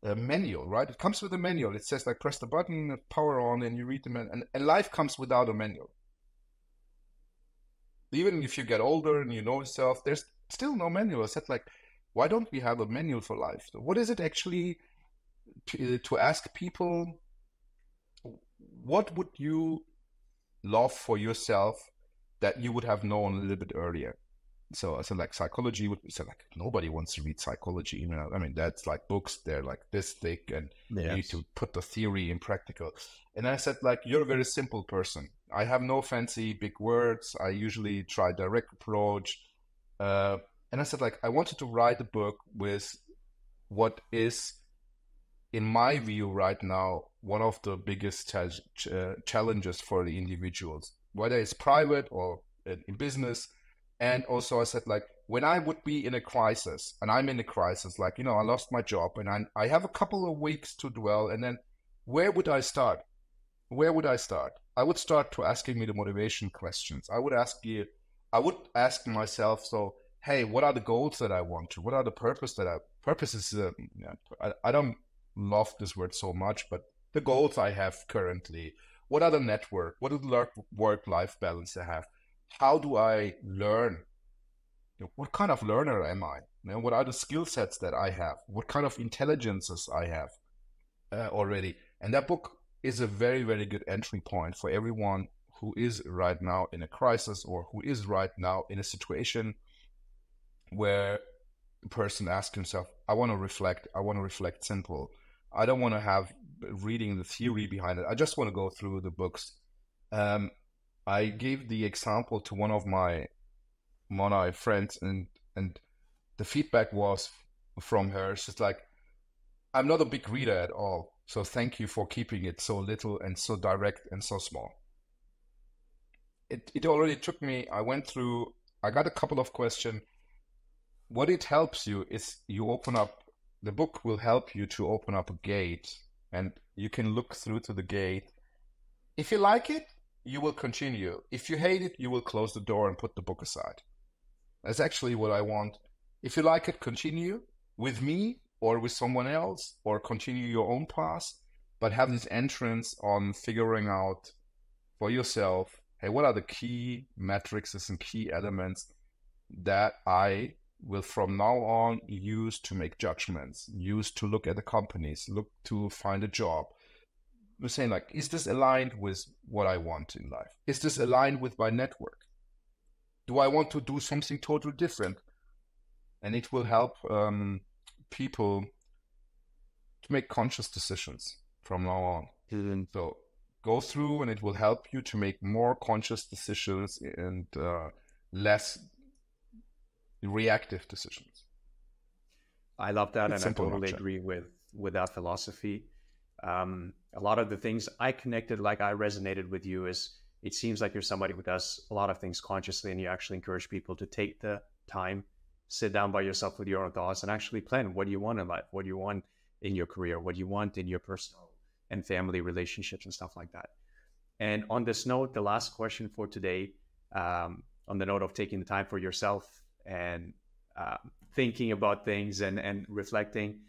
Speaker 3: a manual, right? It comes with a manual. It says like press the button, power on, and you read the manual. And life comes without a manual. Even if you get older and you know yourself, there's still no manual. I said like, why don't we have a manual for life? So what is it actually to ask people? What would you love for yourself that you would have known a little bit earlier? So I said like psychology would be said like nobody wants to read psychology. You know, I mean that's like books. They're like this thick, and you need to put the theory in practical. And I said like you're a very simple person. I have no fancy big words. I usually try direct approach. And I said like I wanted to write a book with what is, in my view right now, one of the biggest challenges for the individuals, whether it's private or in business. And also I said like, when I would be in a crisis, and I'm in a crisis, like, you know, I lost my job and I have a couple of weeks to dwell, and then where would I start? Where would I start? I would start to asking me the motivation questions. I would ask myself, so, hey, what are the goals that I want to? What are the purposes? I don't love this word so much, but the goals I have currently. What are the network? What is the work-life balance I have? How do I learn? You know, what kind of learner am I? You know, what are the skill sets that I have? What kind of intelligences I have already? And that book is a very, very good entry point for everyone who is right now in a crisis or who is right now in a situation where the person asks himself, I want to reflect simple. I don't want to have reading the theory behind it. I just want to go through the books. I gave the example to one of my friends, and the feedback was from her. She's like, I'm not a big reader at all, so thank you for keeping it so little and so direct and so small. It already took me, I got a couple of questions. What it helps you is the book will help you to open up a gate, and you can look through to the gate. If you like it, you will continue. If you hate it, you will close the door and put the book aside. That's actually what I want. If you like it, continue with me or with someone else, or continue your own path, but have this entrance on figuring out for yourself, hey, what are the key metrics and key elements that I will from now on use to make judgments, use to look at the companies, look to find a job. We're saying like, is this aligned with what I want in life? Is this aligned with my network? Do I want to do something totally different? And it will help people to make conscious decisions from now on.
Speaker 1: Mm-hmm.
Speaker 3: So go through, and it will help you to make more conscious decisions and less reactive decisions.
Speaker 1: I love that,
Speaker 3: It's
Speaker 1: and I
Speaker 3: simple,
Speaker 1: totally agree with that philosophy. A lot of the things I resonated with you is it seems like you're somebody who does a lot of things consciously, and you actually encourage people to take the time, sit down by yourself with your own thoughts and actually plan what do you want in life, what do you want in your career, what do you want in your personal and family relationships and stuff like that. And on this note, the last question for today, on the note of taking the time for yourself and thinking about things and reflecting,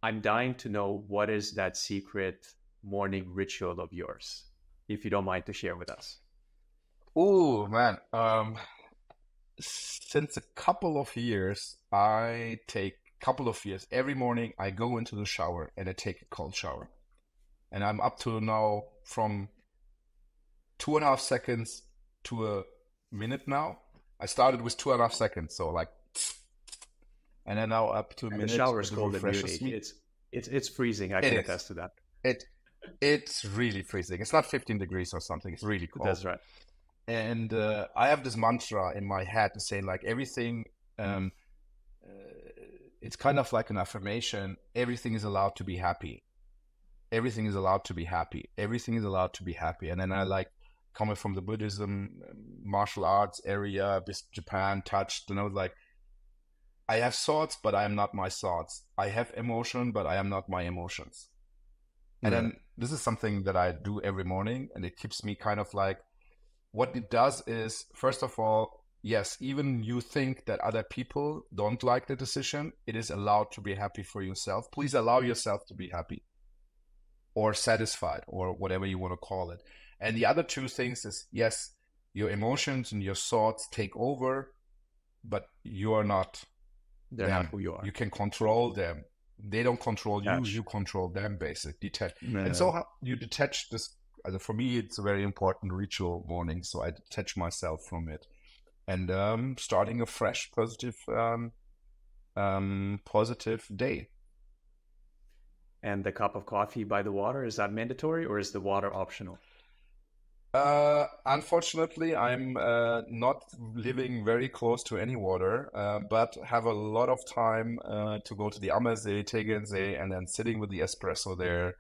Speaker 1: I'm dying to know, what is that secret morning ritual of yours, if you don't mind to share with us?
Speaker 3: Oh man, since a couple of years, every morning I go into the shower and I take a cold shower. And I'm up to now from 2.5 seconds to a minute now. I started with 2.5 seconds, so like, and then now up to a minute.
Speaker 1: The shower is cold in
Speaker 3: refreshes
Speaker 1: Munich.
Speaker 3: me.
Speaker 1: It's freezing. I can attest to that.
Speaker 3: It's really freezing. It's not 15 degrees or something. It's really cold.
Speaker 1: That's right.
Speaker 3: And I have this mantra in my head to say, like, everything, it's kind of like an affirmation. Everything is allowed to be happy. Everything is allowed to be happy. Everything is allowed to be happy. And then I like, coming from the Buddhism, martial arts area, Japan touched, and I was like, I have thoughts, but I am not my thoughts. I have emotion, but I am not my emotions. And then this is something that I do every morning, and it keeps me kind of like, what it does is, first of all, yes, even you think that other people don't like the decision, it is allowed to be happy for yourself. Please allow yourself to be happy or satisfied or whatever you want to call it. And the other two things is, yes, your emotions and your thoughts take over, but you are not
Speaker 1: They're
Speaker 3: them.
Speaker 1: not who you are.
Speaker 3: You can control them. They don't control you.
Speaker 1: Detach.
Speaker 3: You control them, basically. Detach.
Speaker 1: Yeah.
Speaker 3: And so how you detach this. For me, it's a very important ritual morning. So I detach myself from it, and starting a fresh, positive day.
Speaker 1: And the cup of coffee by the water, is that mandatory or is the water optional?
Speaker 3: Unfortunately, I'm not living very close to any water, but have a lot of time to go to the Ammersee, Tegernsee, and then sitting with the espresso there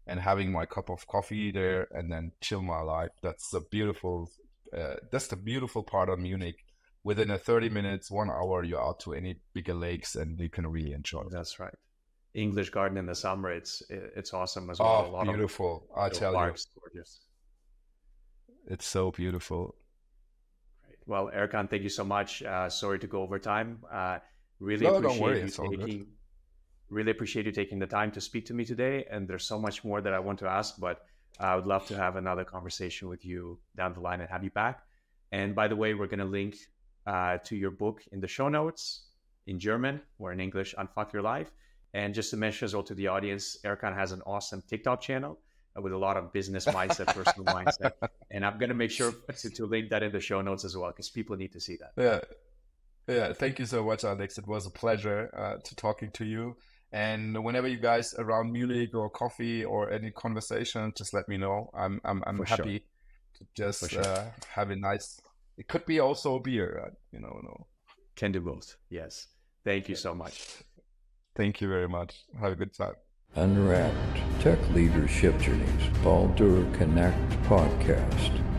Speaker 3: and having my cup of coffee there and then chill my life. That's the beautiful part of Munich. Within a 30 minutes, 1 hour, you're out to any bigger lakes and you can really enjoy it.
Speaker 1: That's right. English Garden in the summer, it's awesome as well.
Speaker 3: Oh, beautiful. I tell you.
Speaker 1: Gorgeous.
Speaker 3: It's so beautiful.
Speaker 1: Great. Well, Erkan, thank you so much. Sorry to go over time.
Speaker 3: Don't worry. It's all good.
Speaker 1: Really appreciate you taking the time to speak to me today. And there's so much more that I want to ask, but I would love to have another conversation with you down the line and have you back. And by the way, we're going to link to your book in the show notes in German or in English, Unfuck Your Life. And just to mention as well to the audience, Erkan has an awesome TikTok channel with a lot of business mindset, personal mindset. And I'm going to make sure to link that in the show notes as well, because people need to see that.
Speaker 3: Yeah. Thank you so much, Alex. It was a pleasure to talking to you. And whenever you guys around Munich or coffee or any conversation, just let me know. I'm happy to just have a nice. It could be also a beer, you know.
Speaker 1: Can do both. Yes. Thank you so much.
Speaker 3: Thank you very much. Have a good time.
Speaker 2: Unwrapped Tech Leadership Journeys Baldur Connect podcast.